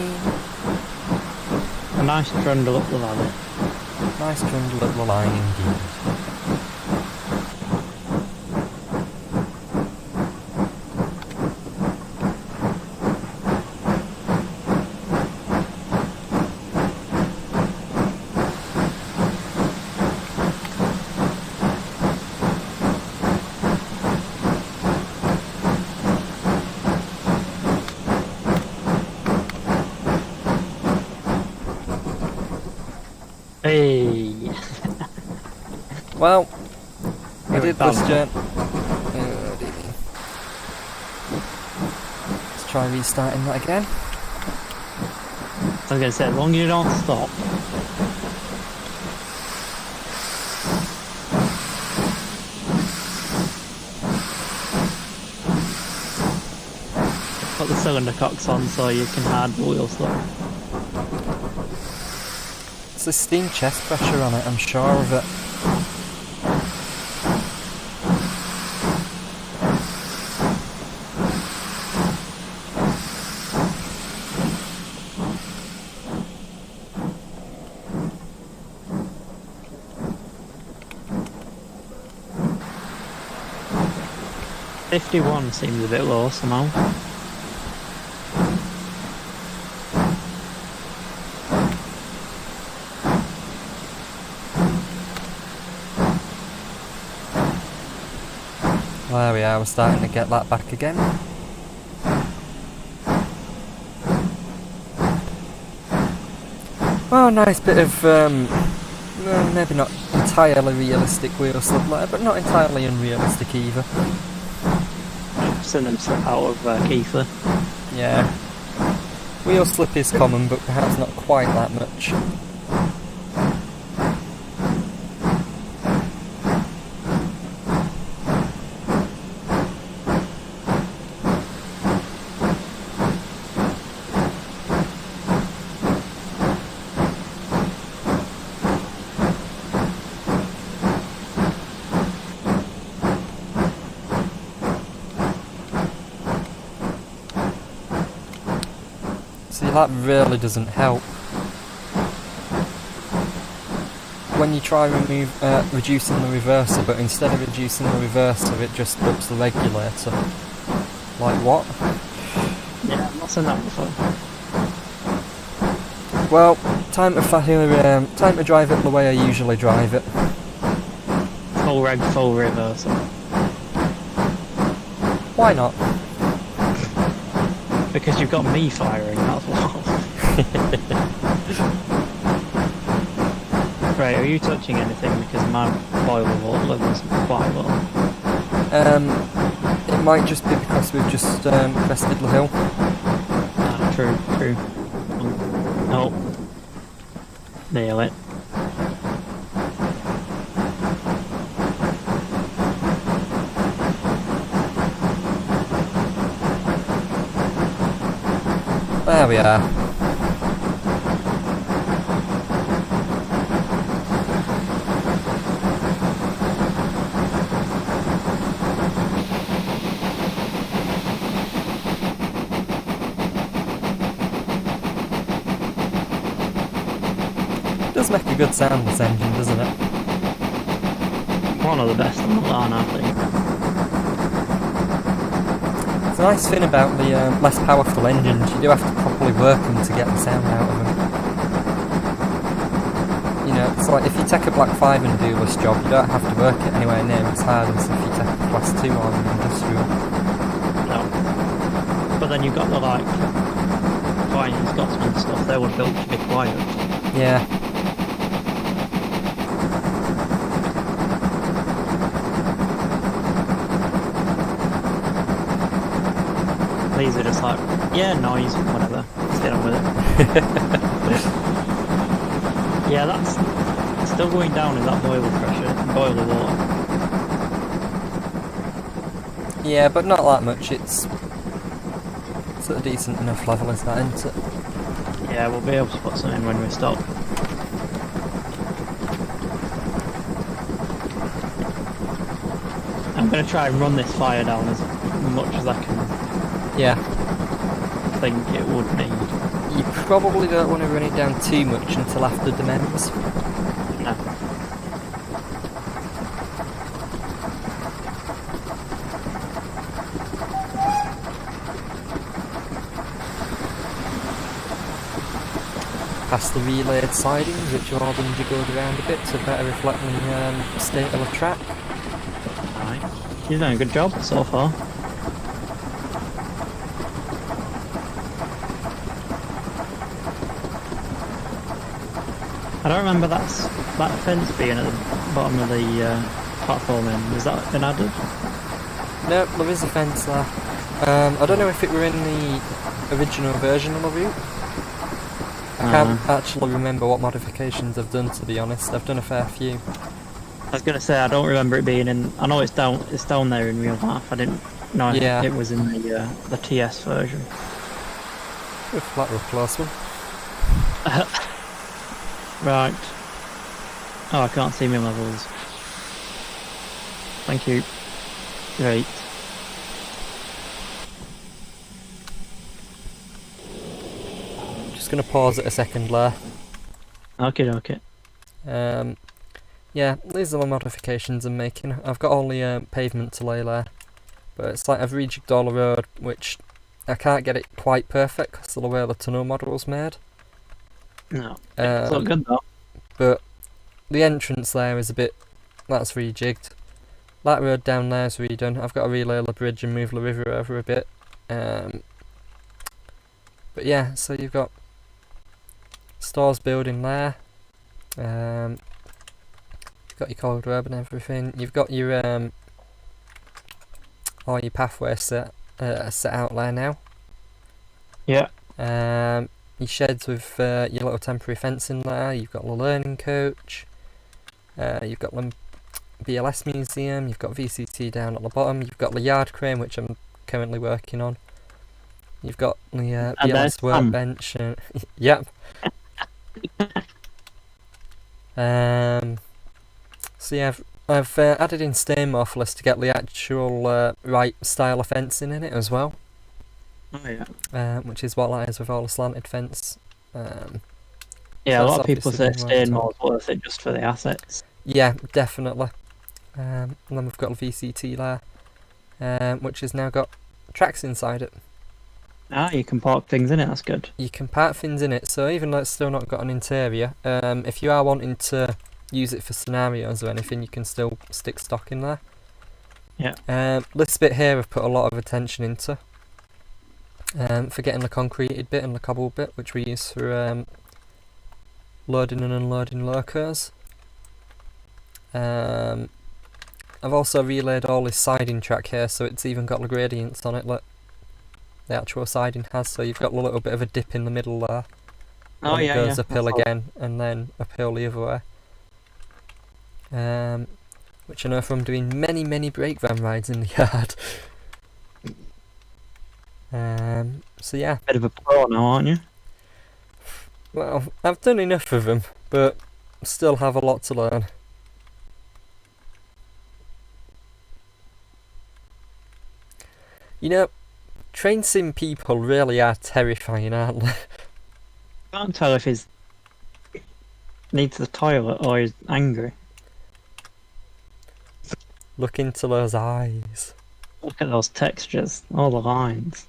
A nice trundle up the valley. Nice trundle up the line indeed. Hey! Well, I You're did done. this journey. Oh dear me. Let's try restarting that again. I was going to say, as long as you don't stop. Put the cylinder cocks on so you can hard the wheel slip. It's the steam chest pressure on it, I'm sure of it. $51 seems a bit low somehow. There we are, we're starting to get that back again. Well, nice bit of, well, maybe not entirely realistic wheel slip there, but not entirely unrealistic either. Send them slip out of Keighley. Yeah. Wheel slip is common, but perhaps not quite that much. See, that really doesn't help. When you try reducing the reverser, but instead of reducing the reverser, it just ups the regulator. Like what? Yeah, I've not seen that before. Well, time to drive it the way I usually drive it. Full reg, full reverser. Why not? Because you've got me firing, that's what. Right, are you touching anything? Because my boiler level's quite low. It might just be because we've just crested the hill. Ah, true. Oh. Nail it. There we are. does make a good sound, this engine, doesn't it? One of the best on the line, I think. It's a nice thing about the less powerful engines, you do have to properly work them to get the sound out of them. You know, it's like if you take a Black 5 and do this job, you don't have to work it anywhere near as hard as if you take a Class 2 or an industrial. No. But then you've got the like Flying Scotsman stuff, they were built to be quiet. Yeah. These are just like, yeah, noise, whatever. Let's get on with it. Yeah, that's still going down in that boiler pressure, boiler water. Yeah, but not that much, it's at a decent enough level, is that, isn't it? Yeah, we'll be able to put some in when we stop. I'm going to try and run this fire down as much as I can Yeah. think it would need. You probably don't want to run it down too much until after the MEMS. No. Past the relayed sidings, which are all been jiggled around a bit to better reflect the state of the track. Right. You've done a good job so far. I don't remember that fence being at the bottom of the platform end. Has that been added? No, there is a fence there. I don't know if it were in the original version of the route. I can't actually remember what modifications I've done, to be honest. I've done a fair few. I was going to say I don't remember it being in. I know it's down there in real life. I didn't know Yeah. it was in the TS version. If that were a close one. Right. Oh, I can't see my levels. Thank you. Great. Just going to pause it a second there. Okay. Yeah, these are the modifications I'm making. I've got all the pavement to lay there, but it's like I've rejigged all the road, which I can't get it quite perfect because of the way the tunnel model's made. No. It's not good though. But the entrance there is a bit, that's rejigged. That road down there is redone. I've got to relay the bridge and move the river over a bit. But yeah, so you've got stores building there. You've got your cold road and everything. You've got your all your pathways set out there now. Yeah. Your sheds with your little temporary fencing there. You've got the learning coach. You've got the BLS museum. You've got VCT down at the bottom. You've got the yard crane, which I'm currently working on. You've got the BLS workbench. Yep. So yeah, I've added in stain morphless to get the actual right style of fencing in it as well. Oh yeah. Which is what that is with all the slanted fence. Yeah, so a lot of people say obviously been staying worked more worth it just for the assets. Yeah, definitely. And then we've got the VCT there, which has now got tracks inside it. Ah, you can park things in it, that's good. You can park things in it, so even though it's still not got an interior, if you are wanting to use it for scenarios or anything, you can still stick stock in there. Yeah. This bit here I've put a lot of attention into. For getting the concreted bit and the cobble bit, which we use for loading and unloading locos. I've also relayed all this siding track here, so it's even got the gradients on it that the actual siding has, so you've got a little bit of a dip in the middle there. Oh yeah, it goes uphill again, and then uphill the other way. Which I know from doing many brake van rides in the yard. So yeah. Bit of a pro now, aren't you? Well, I've done enough of them, but still have a lot to learn. You know, train sim people really are terrifying, aren't they? I can't tell if he's needs the toilet or he's angry. Look into those eyes. Look at those textures, all the lines.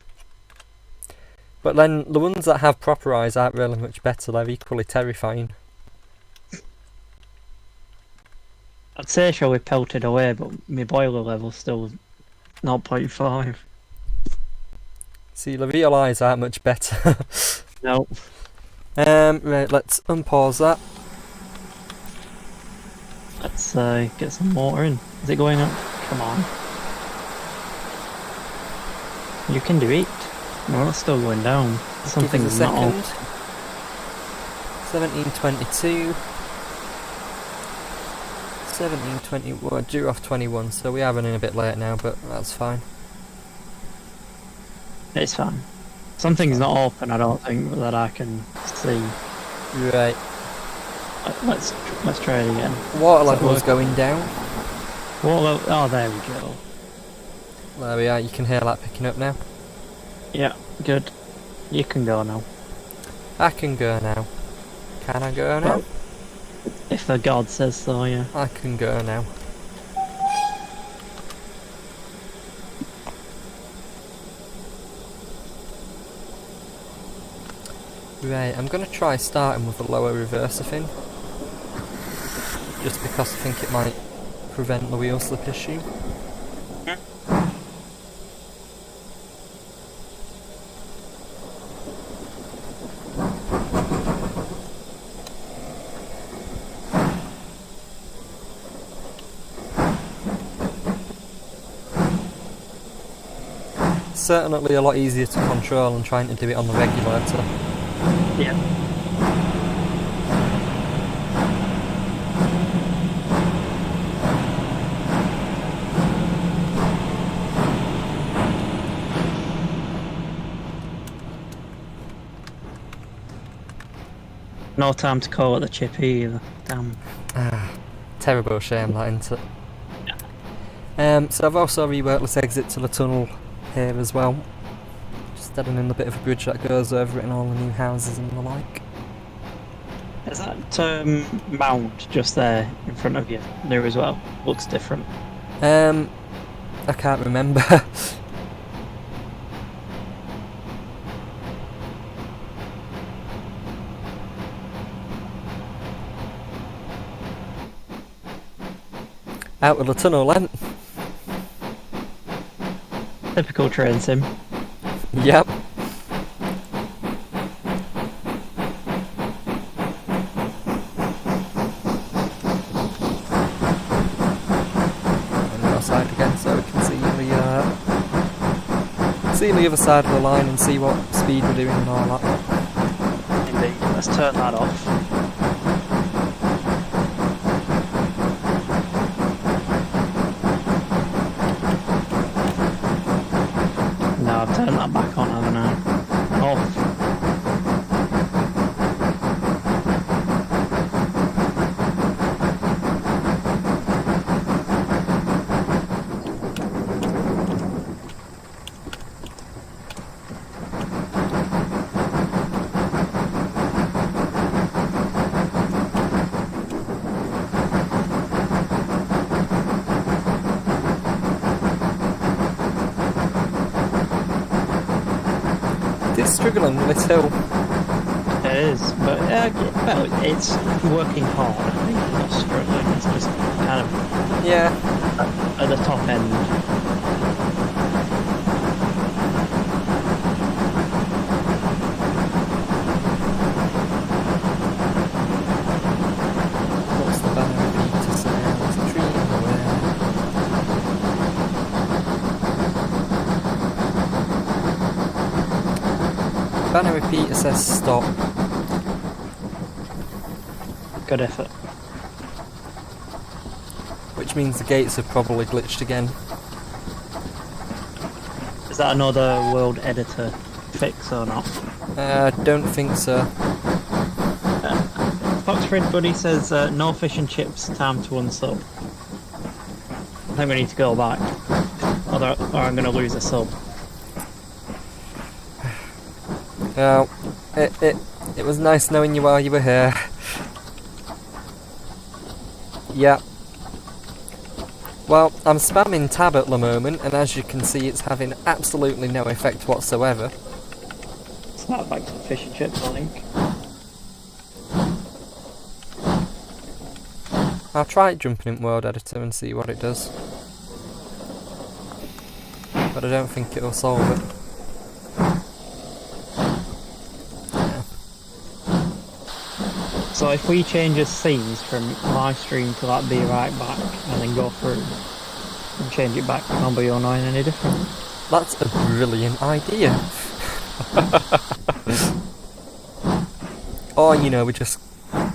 But then the ones that have proper eyes aren't really much better. They're equally terrifying. I'd say she'll be pelted away, but my boiler level's still 0.5. See, the real eyes aren't much better. Nope. Right, let's unpause that. Let's get some water in. Is it going up? Come on. You can do it. No, it's still going down. Something's not on. 1722. 1720. Well, due off 21, so we are running a bit late now, but that's fine. It's fine. Something's not open, I don't think, that I can see. Right. Let's try it again. Water level's going down. Oh, there we go. There we are, you can hear that picking up now. Yeah, good. You can go now. I can go now. Can I go now? If the god says so, yeah. I can go now. Right, I'm going to try starting with a lower reverser fin. Just because I think it might prevent the wheel slip issue. Certainly a lot easier to control than trying to do it on the regulator. Yeah. No time to call it the chip either. Damn. Terrible shame that, isn't it? So I've also reworked this exit to the tunnel here as well. Just adding in a bit of a bridge that goes over it and all the new houses and the like. Is that mound just there in front of you new as well? Looks different. I can't remember. Out of the tunnel then. Typical train sim. Yep. On the other side again, so we can see the other side of the line and see what speed we're doing and all that. Indeed. Let's turn that off. No, I've turned that back on, haven't I? Off. Struggling with this hill. It is, but well, it's working hard. I think it's not struggling. It's just kind of at the top end. What's the banner repeat to say? There's a tree in the way. Banner repeater says stop. Good effort. Which means the gates have probably glitched again. Is that another world editor fix or not? Don't think so. Foxfred Buddy says no fish and chips, time to unsub. I think we need to go back, or I'm going to lose a sub. Well, it was nice knowing you while you were here. Yeah. Well, I'm spamming tab at the moment, and as you can see, it's having absolutely no effect whatsoever. It's not back to the fish and chips, I think. I'll try jumping in World Editor and see what it does. But I don't think it'll solve it. So if we change the scenes from live stream to like be right back and then go through and change it back to number your 9 any different? That's a brilliant idea. Or, you know, we just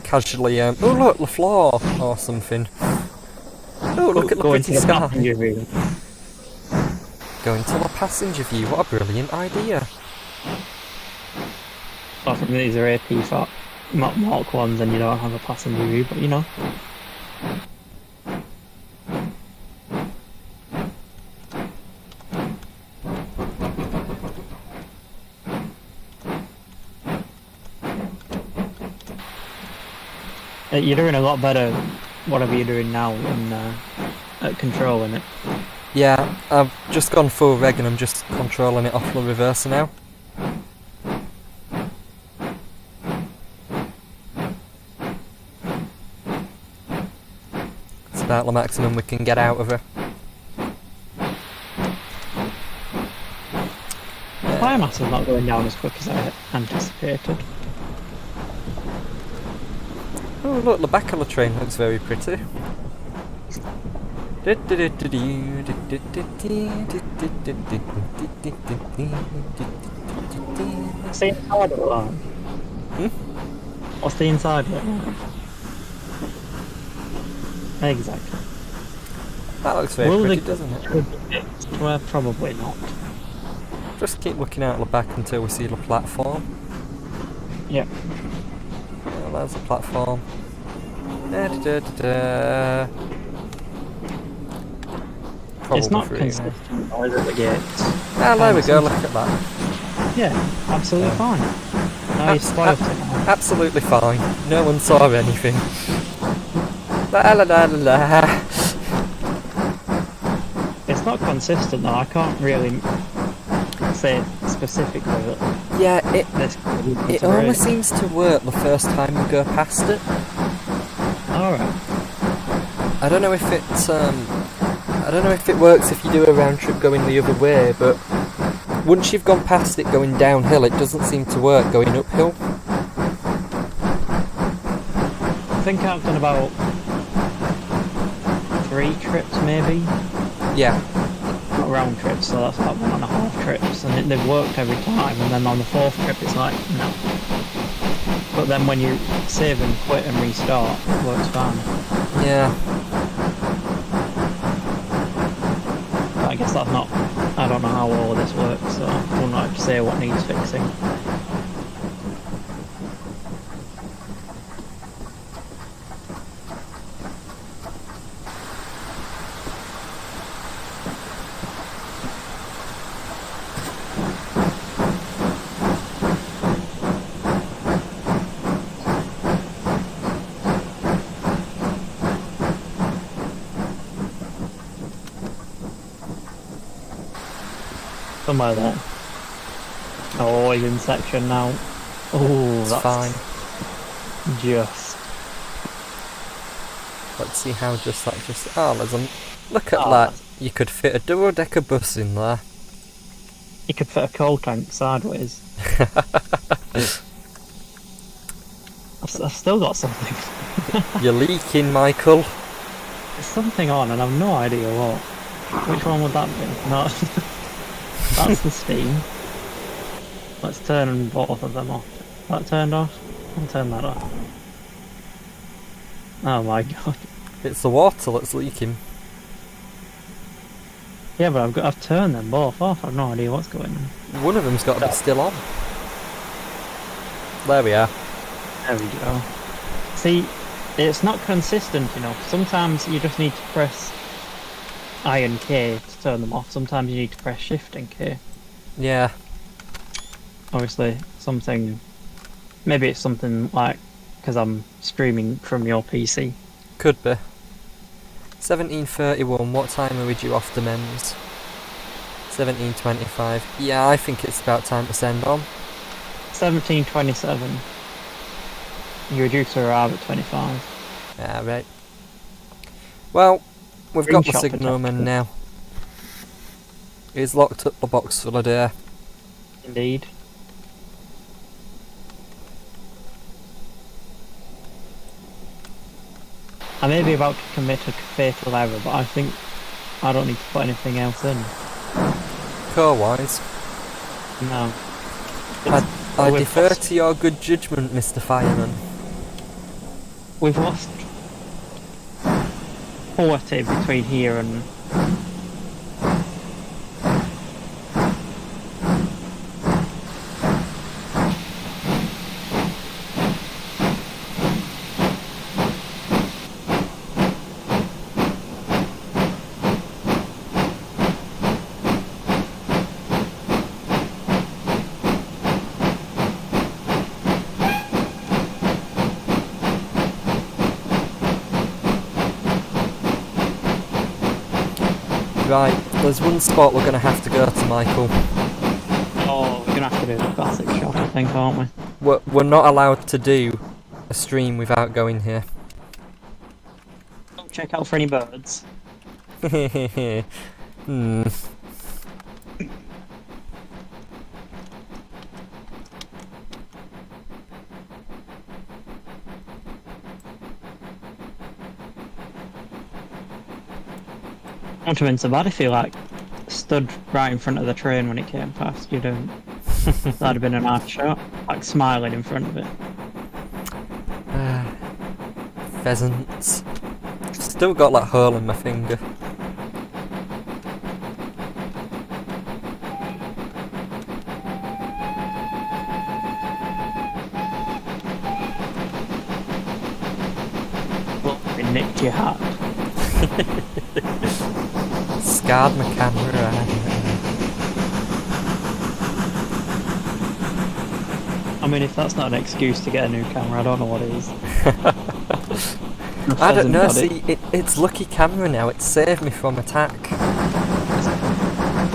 casually, oh look, the floor, or something. Oh, look at the pretty sky. Passenger view. Going to the passenger view, what a brilliant idea. I think these are AP for Mark 1s and you don't have a passenger view, but you know. You're doing a lot better, whatever you're doing now, at controlling it. Yeah, I've just gone full reg and I'm just controlling it off the reverser now. It's about the maximum we can get out of her. Biomass is not going down as quick as I anticipated. Oh look, the back of the train looks very pretty. What's the inside of it like? What's the inside of it like? Exactly. That looks very pretty, doesn't it? Well, probably not. Just keep looking out the back until we see the platform. Yep. Oh, there's the platform. It's not Probably consistent either of the gates. Ah, there we go, look at that. Yeah, absolutely fine. Now you spoiled it. Absolutely fine. No one saw anything. La la la la la. It's not consistent though, I can't really say specifically that Yeah, this it only seems to work the first time we go past it. Alright. I don't know if it works if you do a round trip going the other way, but once you've gone past it going downhill, it doesn't seem to work going uphill. I think I've done about 3 trips maybe. Yeah. Not round trips, so that's like 1.5 trips, and they've worked every time, and then on the 4th trip it's like, no. But then when you save and quit and restart, it works fine. Yeah. But I guess that's not, I don't know how all of this works, so I wouldn't like to say what needs fixing. Somewhere there. Oh, he's in section now. Oh, that's fine. Just. Let's see how just that just... Oh, there's a... Look at Oh, that. You could fit a double-decker bus in there. You could fit a coal tank sideways. I've still got something. You're leaking, Michael. There's something on and I've no idea what. Which one would that be? No. That's the steam. Let's turn both of them off. Is that turned off? I'll turn that off. Oh my god. It's the water that's leaking. Yeah, but I've turned them both off. I've no idea what's going on. One of them's got to be still on. There we are. There we go. See, it's not consistent enough. Sometimes you just need to press I and K to turn them off. Sometimes you need to press Shift and K. Yeah. Obviously, something... Maybe it's something like... Because I'm streaming from your PC. Could be. 17:31, what time are we due off the MEMS? 17:25. Yeah, I think it's about time to send on. 17:27. You're due to arrive at 25. Yeah, right. Well, we've got the Screenshot signalman protected. now. He's locked up the box for the day. Indeed. I may be about to commit a fatal error, but I think I don't need to put anything else in. Core-wise, No. I we've defer lost- to your good judgment, Mr. Fireman. We've lost 40 between here and... Right, there's one spot we're going to have to go to, Michael. Oh, we're going to have to do the classic shot, I think, aren't we? We're not allowed to do a stream without going here. Check out for any birds. Hmm. Not to have been so bad if you, like, stood right in front of the train when it came past. You don't. That'd have been a nice shot. Like, smiling in front of it. Pheasants. Still got that hole in my finger. Well, it nicked your hat. Scarred my camera. I mean, if that's not an excuse to get a new camera, I don't know what is. I don't know, see, it's lucky camera now, it saved me from attack. The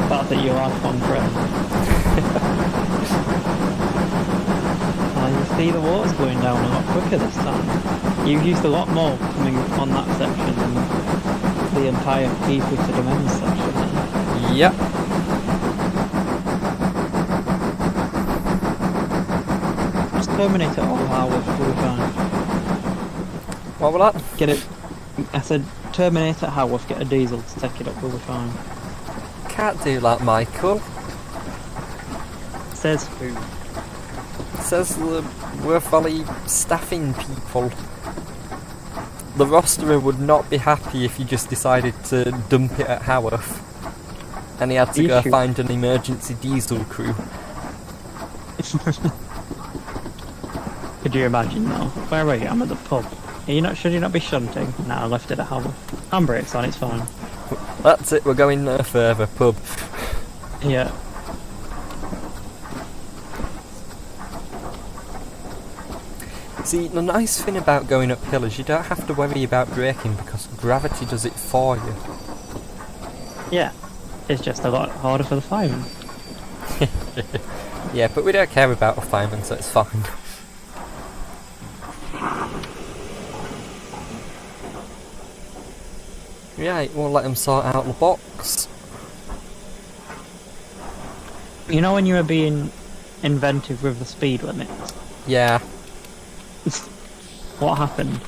fact that you're iPhone friend. You see the water's going down a lot quicker this time. You've used a lot more coming on that section than the entire Keighley to Domain section. Yep. Just terminate it all Harwood, we'll be fine. What was that? Get it. I said terminate at Haworth, get a diesel to take it up, we'll be fine. Can't do that, Michael. Says who? Says the Worth Valley staffing people. The rosterer would not be happy if you just decided to dump it at Haworth. And he had to go find an emergency diesel crew. Could you imagine though? Where are you? I'm at the pub. Are you not? Should you not be shunting? Nah, I left it at Haworth. Handbrake's on, it's fine. That's it, we're going no further, pub. Yeah. See, the nice thing about going uphill is you don't have to worry about braking because gravity does it for you. Yeah. It's just a lot harder for the fireman. Yeah, but we don't care about a fireman, so it's fine. Right, we'll let them sort out the box. You know when you were being inventive with the speed limits? Yeah. What happened?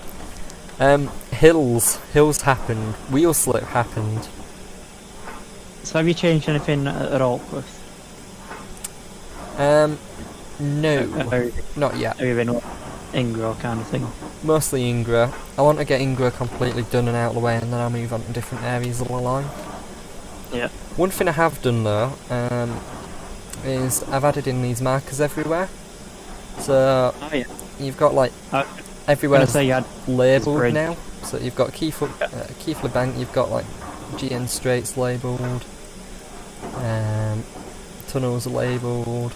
Hills happened. Wheel slip happened. So have you changed anything at Alkworth? No, not yet. Have you been Ingra kind of thing? Mostly Ingra. I want to get Ingra completely done and out of the way, and then I'll move on to different areas of the line. Yeah. One thing I have done though, is I've added in these markers everywhere. So Oh yeah. you've got like Everywhere everywhere's you had labelled bridge. now. So you've got Keighley Bank, you've got like GN Straits labelled, tunnels are labelled,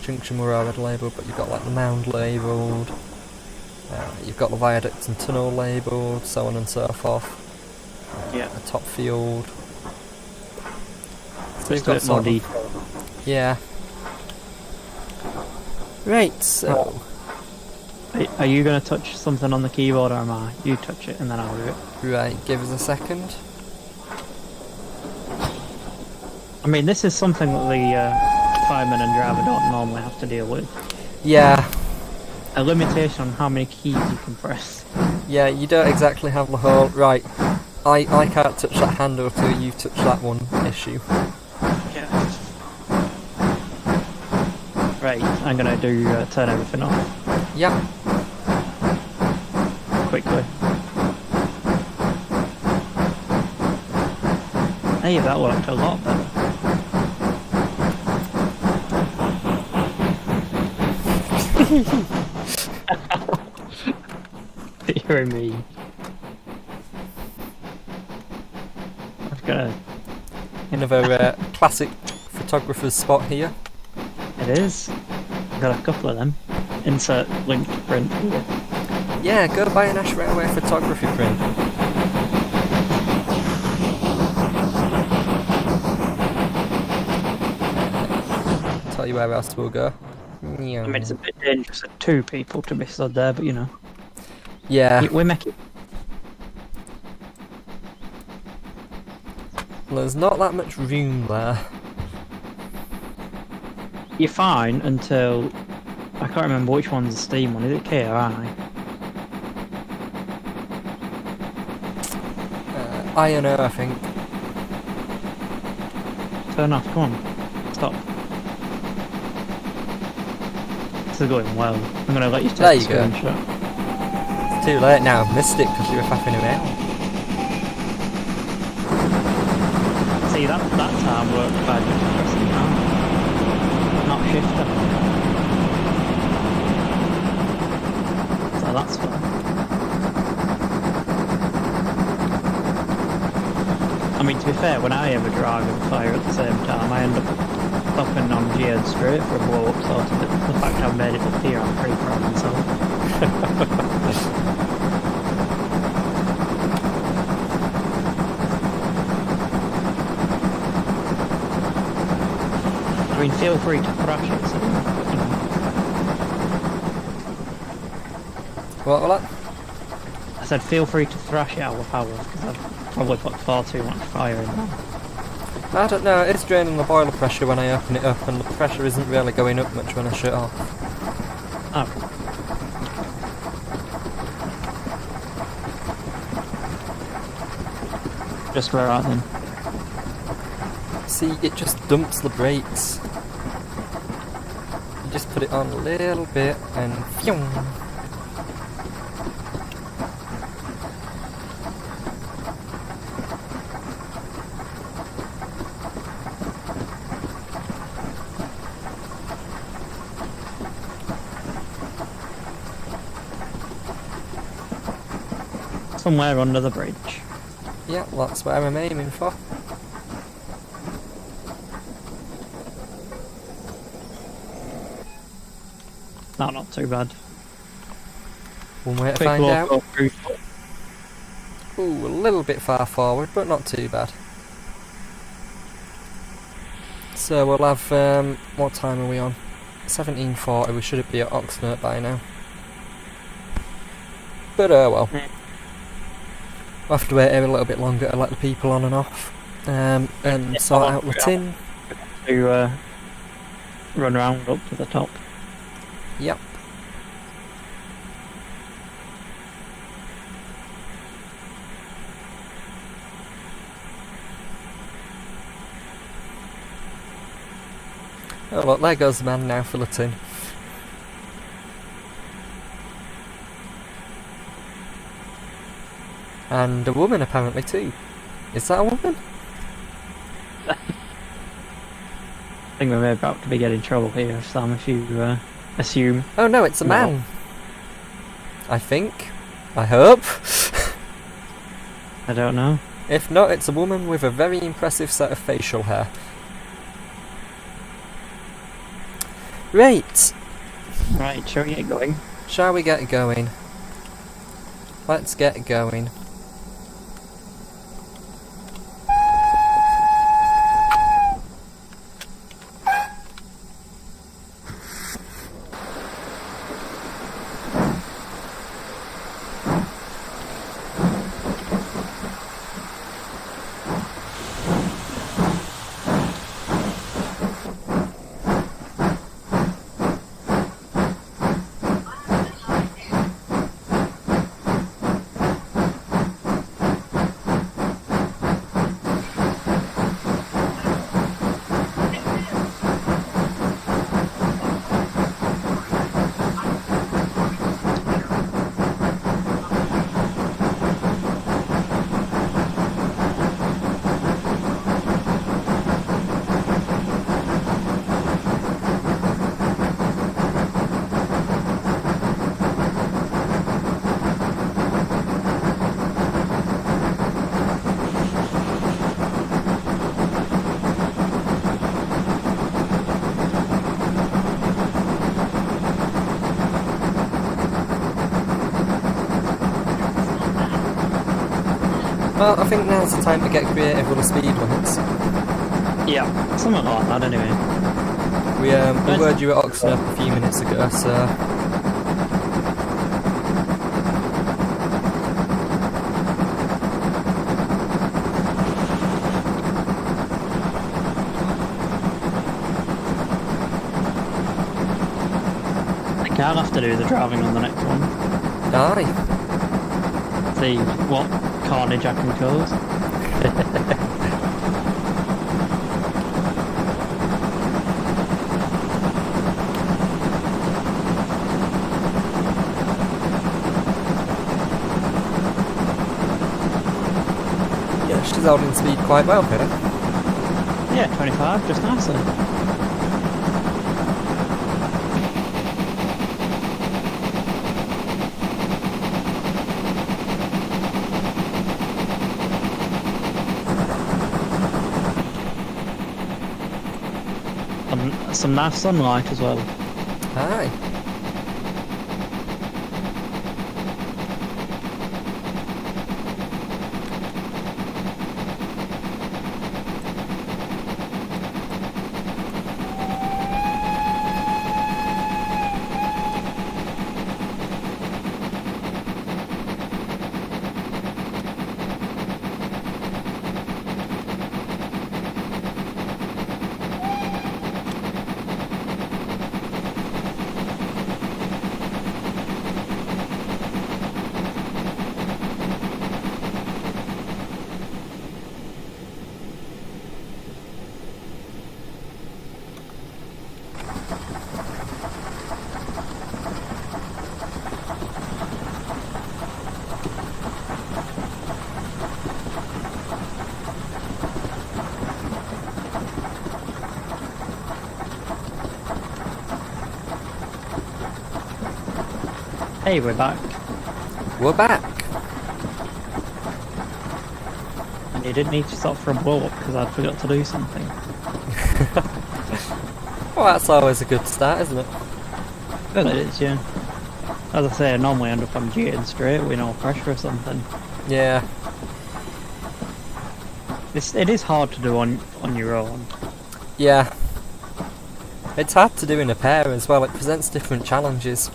Junction were already labelled, but you've got like the mound labelled, You've got the viaduct and tunnel labelled, so on and so forth. Yeah. A top field. So Just a bit more detail. Yeah. Right, so... Are you going to touch something on the keyboard, or am I? You touch it and then I'll do it. Right, give us a second. I mean, this is something that the fireman and driver don't normally have to deal with. Yeah. A limitation on how many keys you can press. Yeah, you don't exactly have the whole... Right, I can't touch that handle till you touch that one issue. Yeah. Right, I'm going to do turn everything off. Yeah. Quickly. Hey, that worked a lot better. You're mean. I've got a... Another classic photographer's spot here. It is. I've got a couple of them. Insert link to print here. Yeah, go to Nash Railway photography print. Tell you where else we'll go. I mean, it's a bit dangerous at 2 people to be stood there, but you know. Yeah. We make it. There's not that much room there. You're fine until... I can't remember which one's the steam one. Is it K or I? I.N.O. I think. Turn off, come on. Stop. This is going well. I'm going to let you take There a you go. screenshot. It's too late now, I've missed it because you were faffing around. See, that time worked by just pressing down. Not shifter. So that's fine. I mean, to be fair, when I ever drive and fire at the same time, I end up stopping on geared straight for a blow-up sort of thing. The fact I've made it up here, I'm pretty proud of myself. I mean, feel free to thrash it, so, you know. What was that? I said feel free to thrash it out with power, because I've probably put far too much fire in there. I don't know, it's draining the boiler pressure when I open it up and the pressure isn't really going up much when I shut off. Oh. Just where out then. See, it just dumps the brakes. You just put it on a little bit and phew. Somewhere under the bridge. Yeah, well, that's what I'm aiming for. No, not too bad. One way to Quick find out. local through. Ooh, a little bit far forward, but not too bad. So we'll have, what time are we on? 17:40, we should be at Oxford by now. But well. We'll have to wait here a little bit longer to let the people on and off. And sort out the tin. To run around up to the top. Yep. Oh look, there goes the man now for the tin. And a woman apparently too. Is that a woman? I think we're about to be getting in trouble here, Sam, if you assume. Oh no, it's a No. man. I think. I hope. I don't know. If not, it's a woman with a very impressive set of facial hair. Right. Right, shall we get going? Shall we get going? let's get going. Well, I think now's the time to get creative with the speed limits. Yeah, something like that anyway. We were due at Oxford a few minutes ago, so... I think I'll have to do the driving on the next one. Aye. See what carnage I can cause. Yeah, she's holding speed quite well here. Yeah, 25, just nicely. Some nice sunlight as well. Aye. Hey, we're back. We're back. And you didn't need to stop for a blow up because I forgot to do something. Well, that's always a good start, isn't it? Well, it is, yeah. As I say, I normally end up on G straight with no pressure or something. Yeah. It is hard to do on your own. Yeah. It's hard to do in a pair as well, it presents different challenges.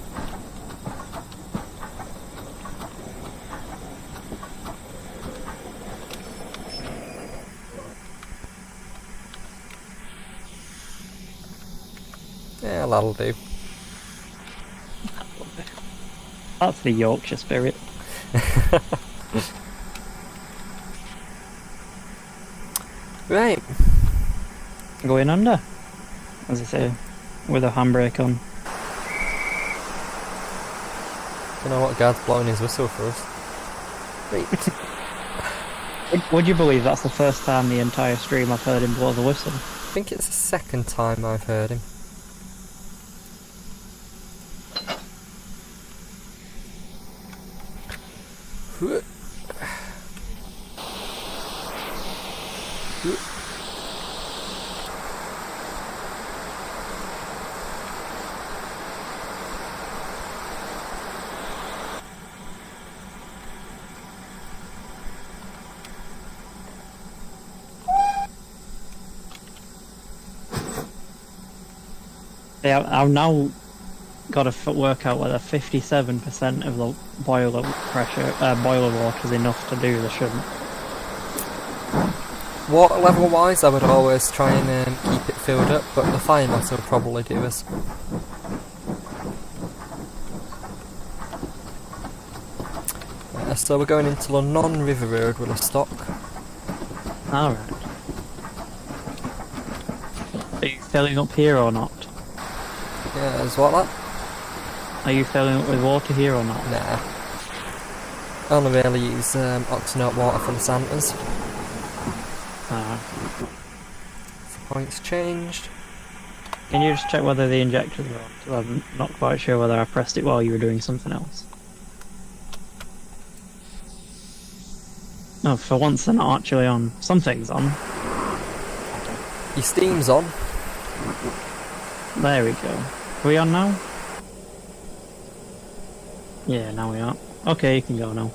Yeah, that'll do. That's the Yorkshire spirit. Right. Going under, as I say, with a handbrake on. Don't know what guard's blowing his whistle for us. Right. Would you believe that's the first time the entire stream I've heard him blow the whistle? I think it's the second time I've heard him. I've now got to work out whether 57% of the boiler water is enough to do the shunt. Water level wise, I would always try and keep it filled up, but the fire matter will probably do us. So we're going into the non-river road with a stock. Alright. Are you filling up here or not? Yeah, is what that? Are you filling up with water here or not? Nah. I only really use oxynote water for the Santas. Points changed. Can you just check whether the injectors are on? 'Cause I'm not quite sure whether I pressed it while you were doing something else. No, for once they're not actually on. Something's on. Your steam's on. There we go. Are we on now? Yeah, now we are. Okay, you can go now.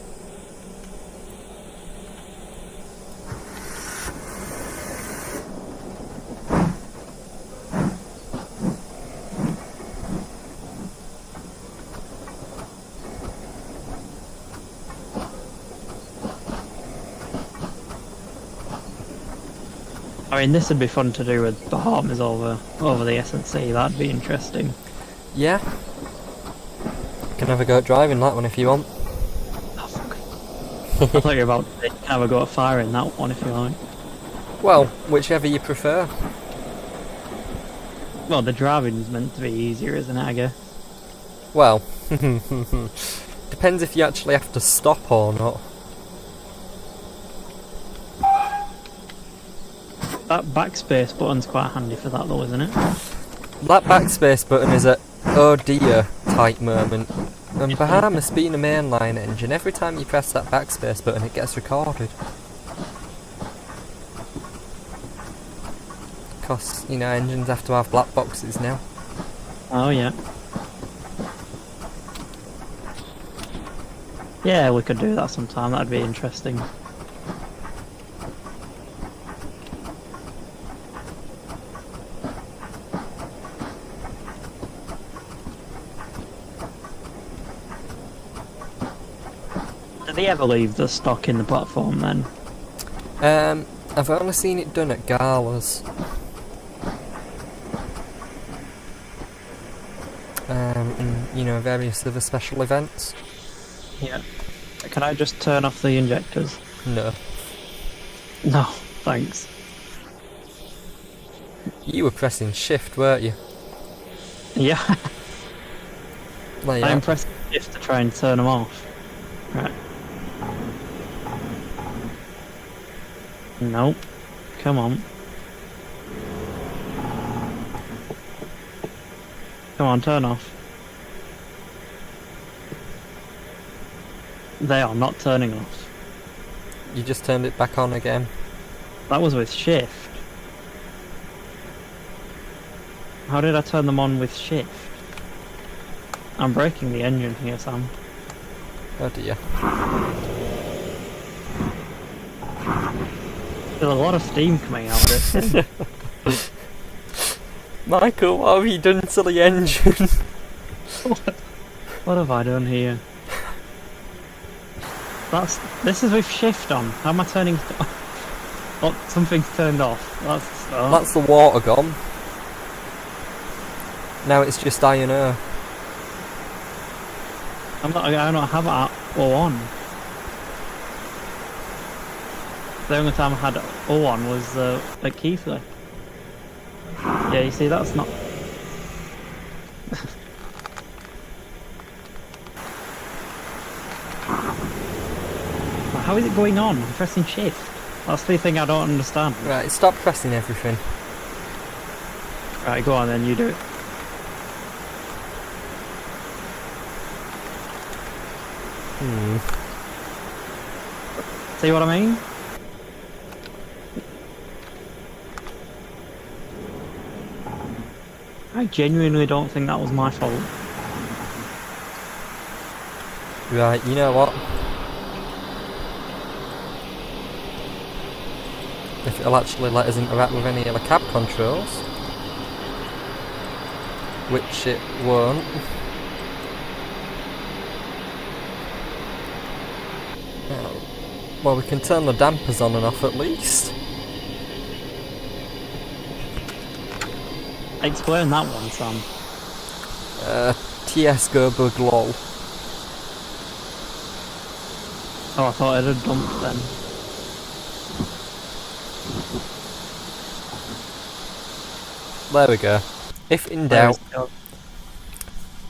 I mean, this would be fun to do with Bahamas over the S&C. That'd be interesting. Yeah. Can have a go at driving that one if you want. Oh, fuck. I thought you were about to have a go at firing that one if you like. Well, whichever you prefer. Well, the driving's meant to be easier, isn't it, I guess? Well, depends if you actually have to stop or not. That backspace button's quite handy for that though, isn't it? That backspace button is a oh dear type moment. And Bahamas being a mainline engine, every time you press that backspace button it gets recorded. Because, you know, engines have to have black boxes now. Oh yeah. Yeah, we could do that sometime, that'd be interesting. Did they ever leave the stock in the platform then? I've only seen it done at galas. And, you know, various other special events. Yeah. Can I just turn off the injectors? No. No, thanks. You were pressing shift, weren't you? Yeah. Like I'm that. pressing shift to try and turn them off. Right. Nope. Come on. Come on, turn off. They are not turning off. You just turned it back on again. That was with shift. How did I turn them on with shift? I'm breaking the engine here, Sam. Oh dear. There's a lot of steam coming out of this thing. Michael, what have you done to the engine? What have I done here? This is with shift on. How am I turning? Oh, something's turned off. That's the start. That's the water gone. Now it's just iron ore. I don't have it all on. The only time I had it all on was at Keighley. Yeah, you see, that's not. How is it going on? I'm pressing shift. That's the thing I don't understand. Right, stop pressing everything. Right, go on then, you do it. See what I mean? I genuinely don't think that was my fault. Right, you know what? If it'll actually let us interact with any of the cab controls. which it won't. Well, we can turn the dampers on and off at least. Explain that one, Sam. TS go bug lol. Oh, I thought it had dumped then. There we go. If in doubt,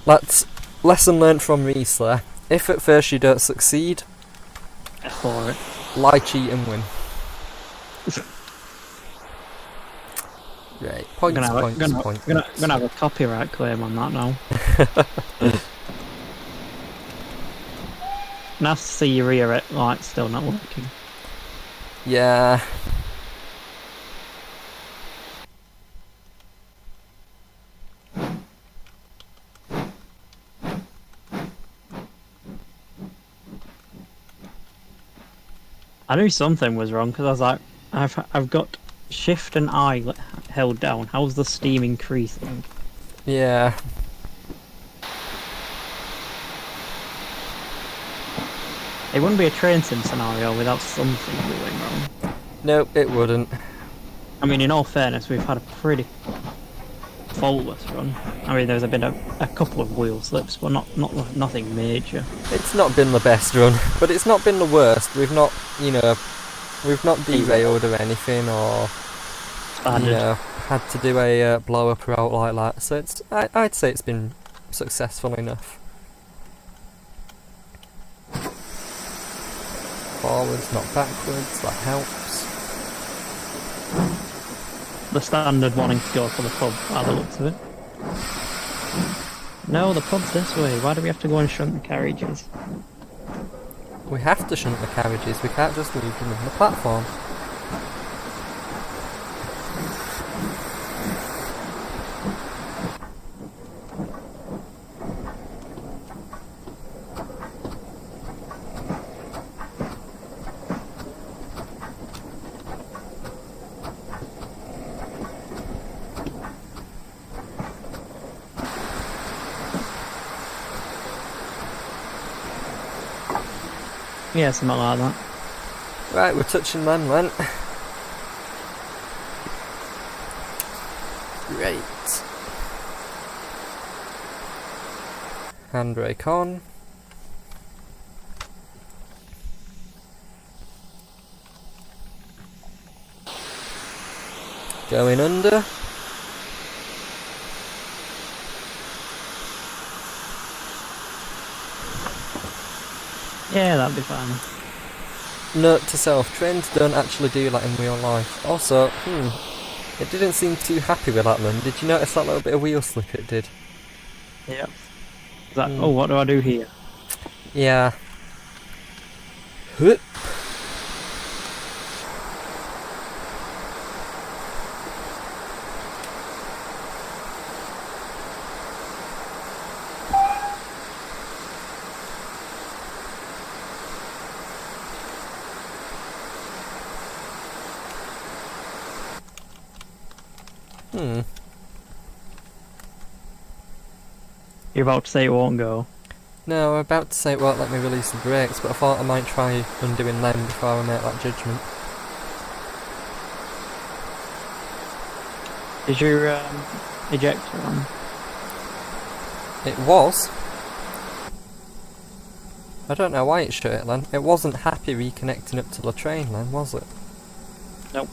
let's lesson learned from Reese there. If at first you don't succeed, For it. lie, cheat and win. Right, points, points. Gonna have a copyright claim on that now. Nice to see your rear light still not working. Yeah. I knew something was wrong because I was like, I've got Shift and I held down. How's the steam increasing? Yeah. It wouldn't be a train sim scenario without something going wrong. Nope, it wouldn't. I mean, in all fairness, we've had a pretty faultless run. I mean, there's been a couple of wheel slips, but nothing major. It's not been the best run, but it's not been the worst. We've not, we've not derailed or anything, or had to do a blow up route like that. So I'd say it's been successful enough. Forwards, not backwards. That helps. The standard wanting to go for the pub, by the looks of it. No, the pub's this way. Why do we have to go and shunt the carriages? We have to shunt the carriages. We can't just leave them on the platform. Yeah, something like that. Right, we're touching them then. Great. Handbrake on. Going under. Yeah, that'd be fine. Note to self, trains don't actually do that in real life. Also, it didn't seem too happy with that run. Did you notice that little bit of wheel slip it did? Yeah. Oh, what do I do here? Yeah. Hup. You're about to say it won't go. No, I'm about to say it won't let me release the brakes, but I thought I might try undoing them before I make that judgment. Is your ejector on? It was. I don't know why it shut it then. It wasn't happy reconnecting up to the train then, was it? Nope.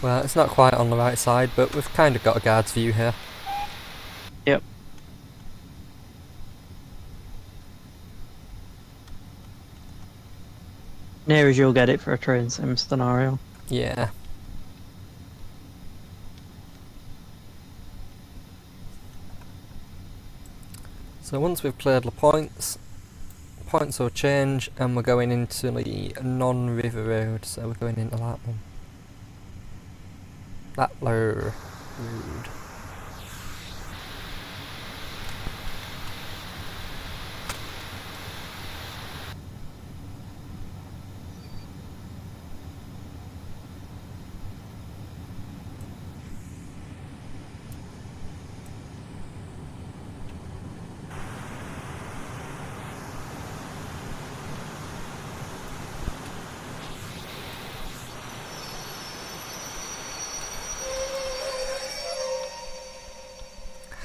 Well, it's not quite on the right side, but we've kind of got a guard's view here. Near as you'll get it for a train sim scenario. Yeah. So once we've cleared the points will change and we're going into the non-river road, so we're going into that one. That road.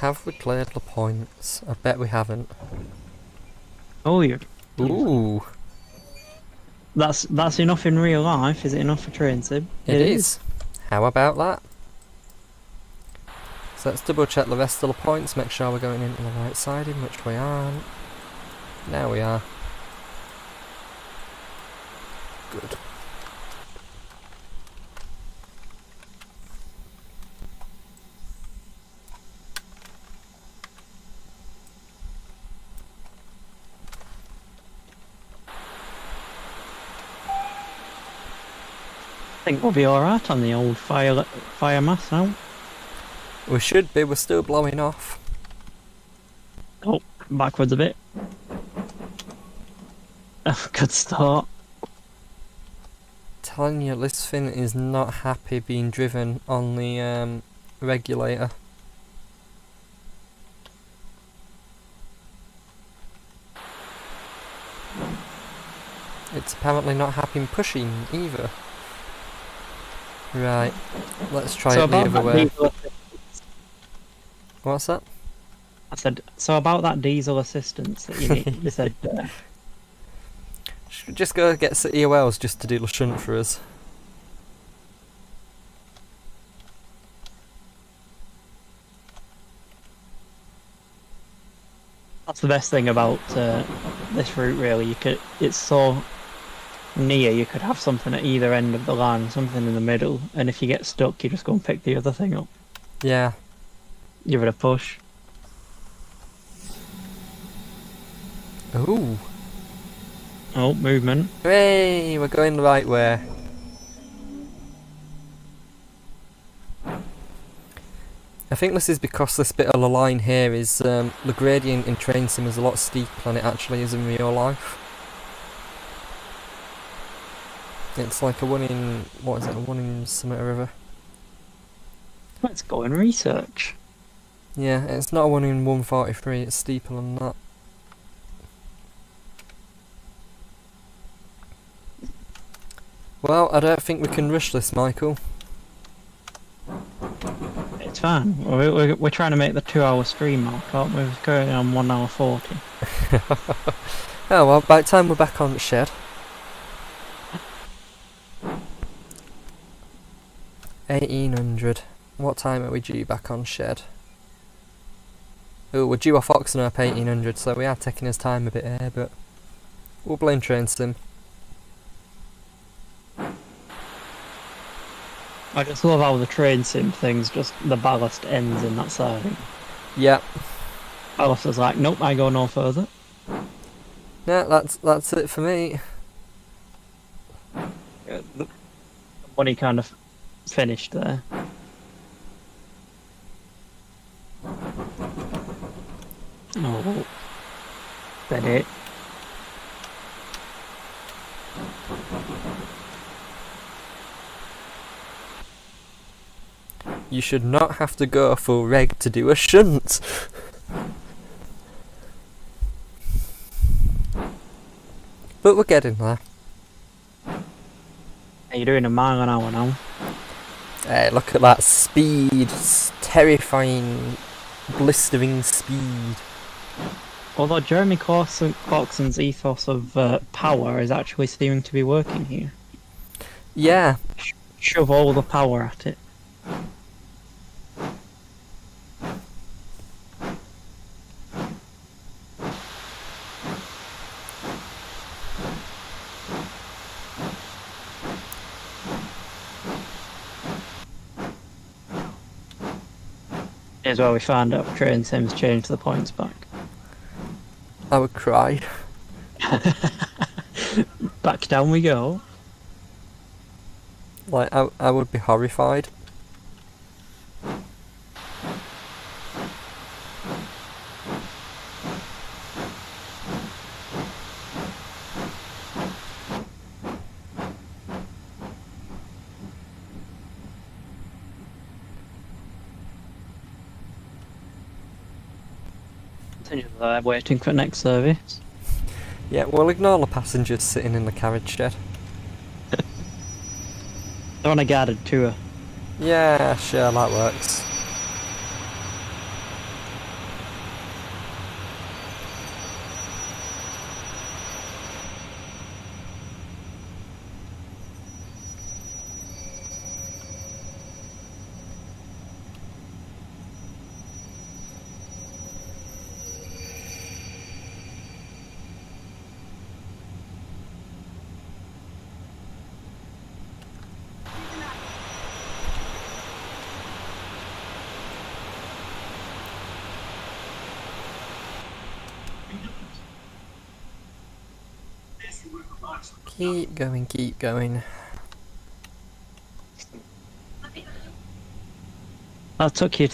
Have we cleared the points? I bet we haven't. Oh, you. Ooh, That's enough in real life. Is it enough for train sim? it is. How about that? So let's double check the rest of the points, make sure we're going into the right side, in which we aren't. Now we are. Good. I think we'll be alright on the old fire mass now. We should be, we're still blowing off. Oh, backwards a bit. Good start. Telling you, this thing is not happy being driven on the regulator. It's apparently not happy pushing either. Right, let's try it the other way. What's that? I said, so about that diesel assistance that you need, you said, Should we just go get City Wells just to do the shunt for us? that's the best thing about this route really. It's so near, you could have something at either end of the line, something in the middle, and if you get stuck you just go and pick the other thing up. Yeah. Give it a push. Ooh. Oh, movement. Hooray! We're going the right way. I think this is because this bit of the line here is the gradient in train sim is a lot steeper than it actually is in real life. It's like a 1 in, what is it, a 1 in Summit River? Let's go and research. Yeah, it's not a 1 in 143, it's steeper than that. Well, I don't think we can rush this, Michael. It's fine. We're trying to make the 2-hour stream mark, aren't we? We're currently on 1 hour 40. Oh well, by the time we're back on the shed. 1800. What time are we due back on shed? Oh, we're due off Oxenhope 1800, so we are taking his time a bit here, but we'll blame train sim. I just love how the train sim things, just the ballast ends in that siding. Yeah. Ballast is like, nope, I go no further. Yeah, that's it for me. The money kind of finished there. Oh, that it. You should not have to go full reg to do a shunt. But we're getting there. You're doing a mile an hour now. Hey, look at that speed. It's terrifying, blistering speed. Although Jeremy Clarkson's ethos of power is actually seeming to be working here. Yeah. Shove all the power at it. Here's where we find out train sims change the points back. I would cry. Back down we go. Like, I would be horrified. Continue there, waiting for next service. Yeah, we'll ignore the passengers sitting in the carriage shed. They're on a guided tour. Yeah, sure, that works. Keep going, keep going. That took you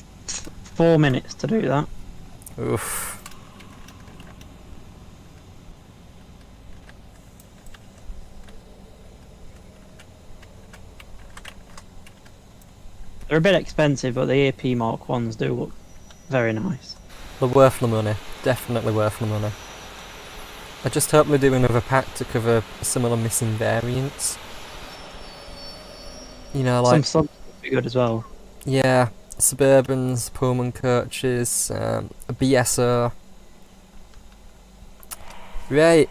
4 minutes to do that. Oof. They're a bit expensive, but the AP Mark ones do look very nice. They're worth the money. Definitely worth the money. I just hope they do another pack to cover similar missing variants. You know, like... Some would be good as well. Yeah, Suburbans, Pullman coaches, a BSO. Right.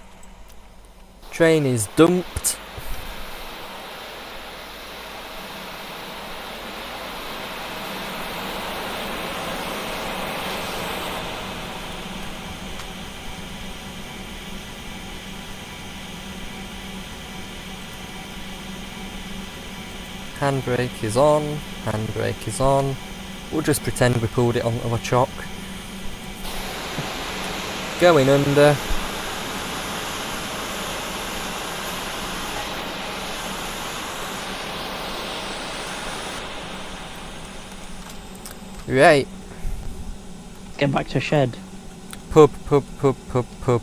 Train is dumped. Handbrake is on, handbrake is on. We'll just pretend we pulled it onto a chock. Going under. Right. Get back to shed. Pub, pub, pub, pub, pub.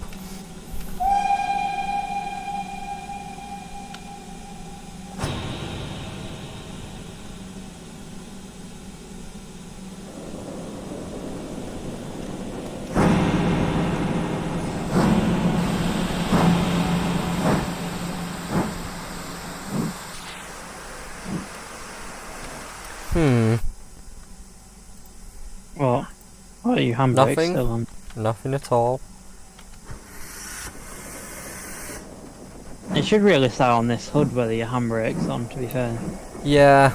What? What are you handbrake Nothing. still on? Nothing at all. It should really say on this HUD whether your handbrake's on, to be fair. Yeah.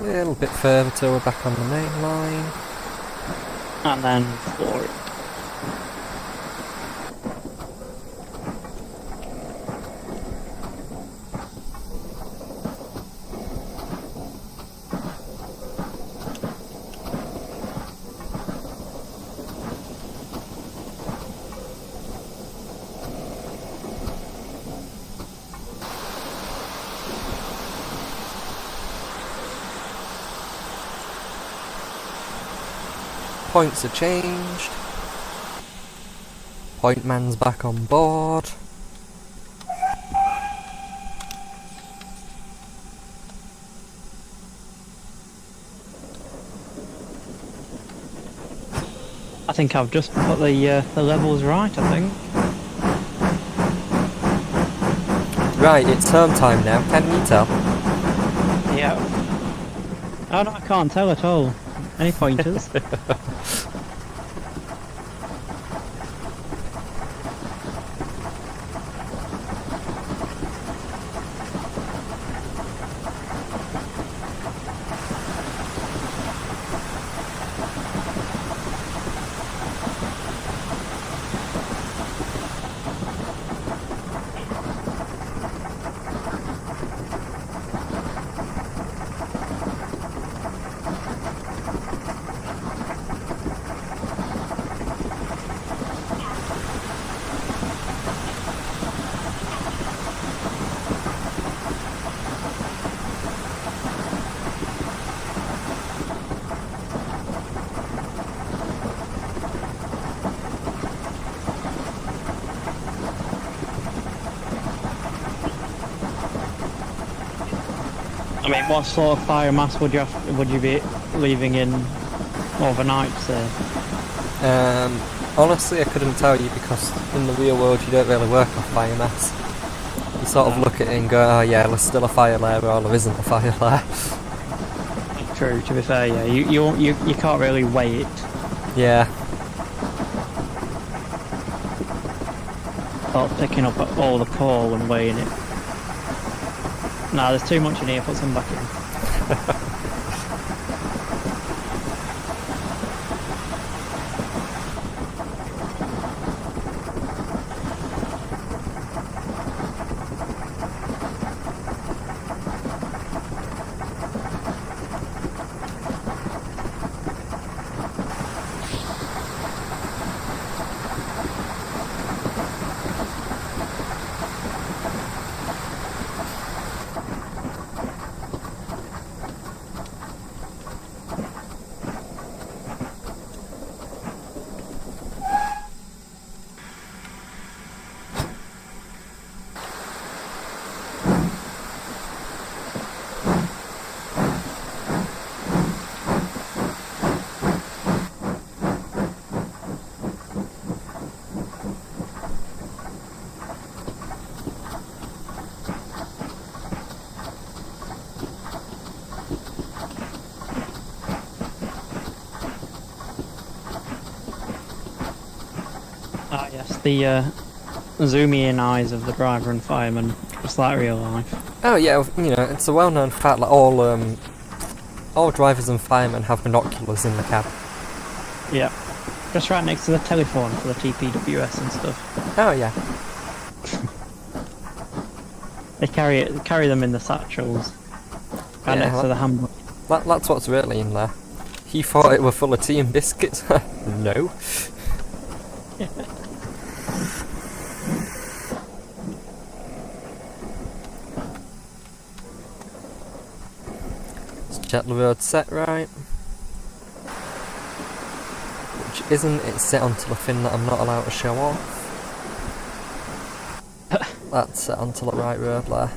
A little bit further till we're back on the main line. And then floor it. Points are changed. Point man's back on board. I think I've just put the levels right, I think. Right, it's home time now, can you tell? Yeah. Oh no, I can't tell at all. Any pointers? I mean, what sort of biomass would you be leaving in overnight, say? Honestly, I couldn't tell you because in the real world you don't really work off biomass. You sort of look at it and go, oh yeah, there's still a fire there, or there isn't a fire there. True, to be fair, yeah. You can't really weigh it. Yeah. Sort of picking up all the coal and weighing it. Nah, there's too much in here, put some back in. Ah yes, the zoomy in eyes of the driver and fireman, just like real life. Oh yeah, you know, it's a well-known fact that all drivers and firemen have binoculars in the cab. Yeah. Just right next to the telephone for the TPWS and stuff. Oh yeah. They carry them in the satchels. Right Yeah, next to the handbook. That's what's really in there. He thought it were full of tea and biscuits. No. Let's check the road set right. Which isn't, it's set onto the thing that I'm not allowed to show off. That's set onto the right road there.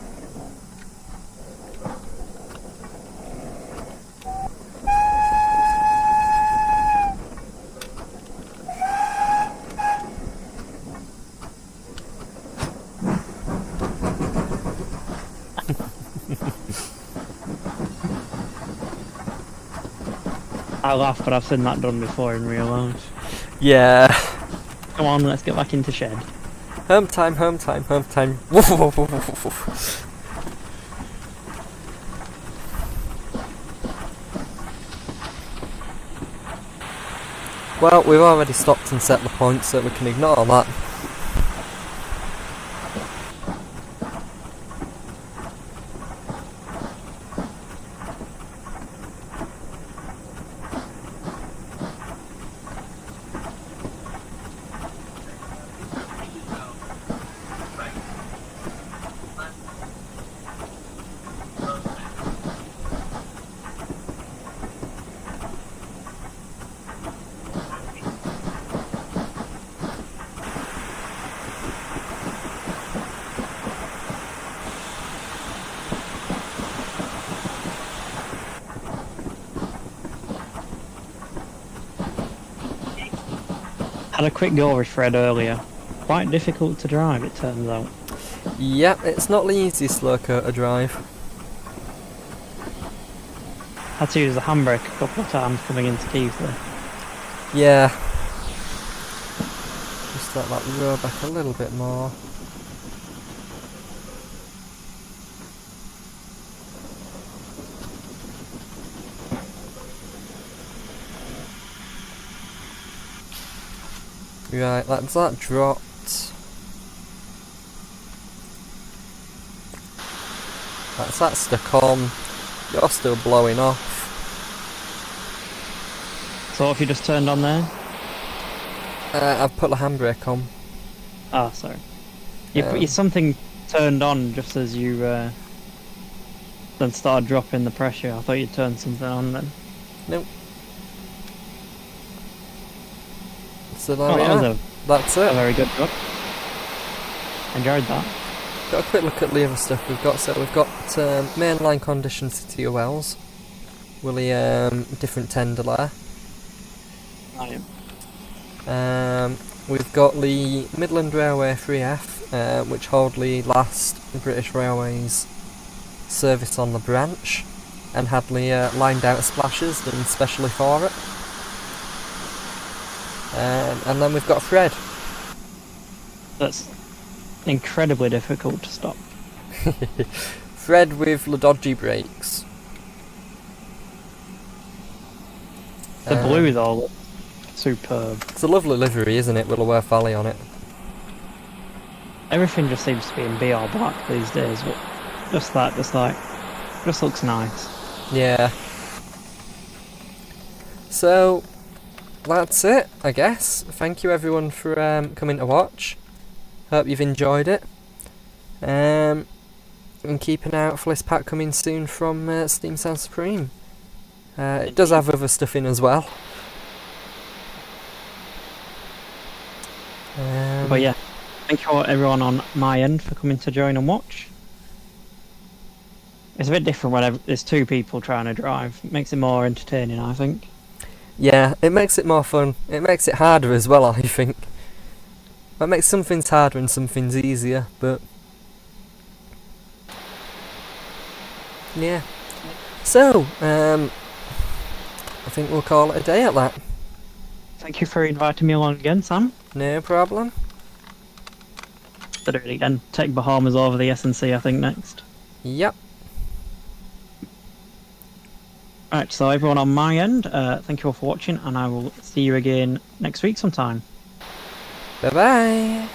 I laugh, but I've seen that done before in real life. Yeah. Come on, let's get back into shed. Home time, home time, home time. Well, we've already stopped and set the point, so we can ignore that. Had a quick go with Fred earlier. Quite difficult to drive, it turns out. Yep, it's not the easiest loco to drive. Had to use the handbrake a couple of times coming into Keighley. Yeah. Just let that row back a little bit more. Right, that's that dropped. That's that stuck on. You're still blowing off. So what have you just turned on there? I've put the handbrake on. Ah, sorry. You put your something turned on just as you then started dropping the pressure. I thought you turned something on then. Nope. So there Oh, we that was are. That's a it. very good job. Enjoyed that. Got a quick look at the other stuff we've got. So we've got mainline condition CTOLs with the different tender there. We've got the Midland Railway 3F, which hold the last British Railways service on the branch, and had the lined out splashes done specially for it. And then we've got Fred. That's incredibly difficult to stop. Fred with the dodgy brakes. The blue though looks superb. It's a lovely livery, isn't it, with the Worth Valley on it? Everything just seems to be in BR black these days, but just looks nice. Yeah. So, that's it, I guess. Thank you everyone for coming to watch. Hope you've enjoyed it. And keep an eye out for this pack coming soon from Steam Sound Supreme. It does have other stuff in as well. But yeah, thank you everyone on my end for coming to join and watch. It's a bit different when there's two people trying to drive. It makes it more entertaining, I think. Yeah, it makes it more fun. It makes it harder as well, I think. It makes some things harder and some things easier, but... yeah. So, I think we'll call it a day at that. Thank you for inviting me along again, Sam. No problem. To do it again. Take Bahamas over the S&C, I think, next. Yep. Right, so everyone on my end, thank you all for watching, and I will see you again next week sometime. Bye-bye.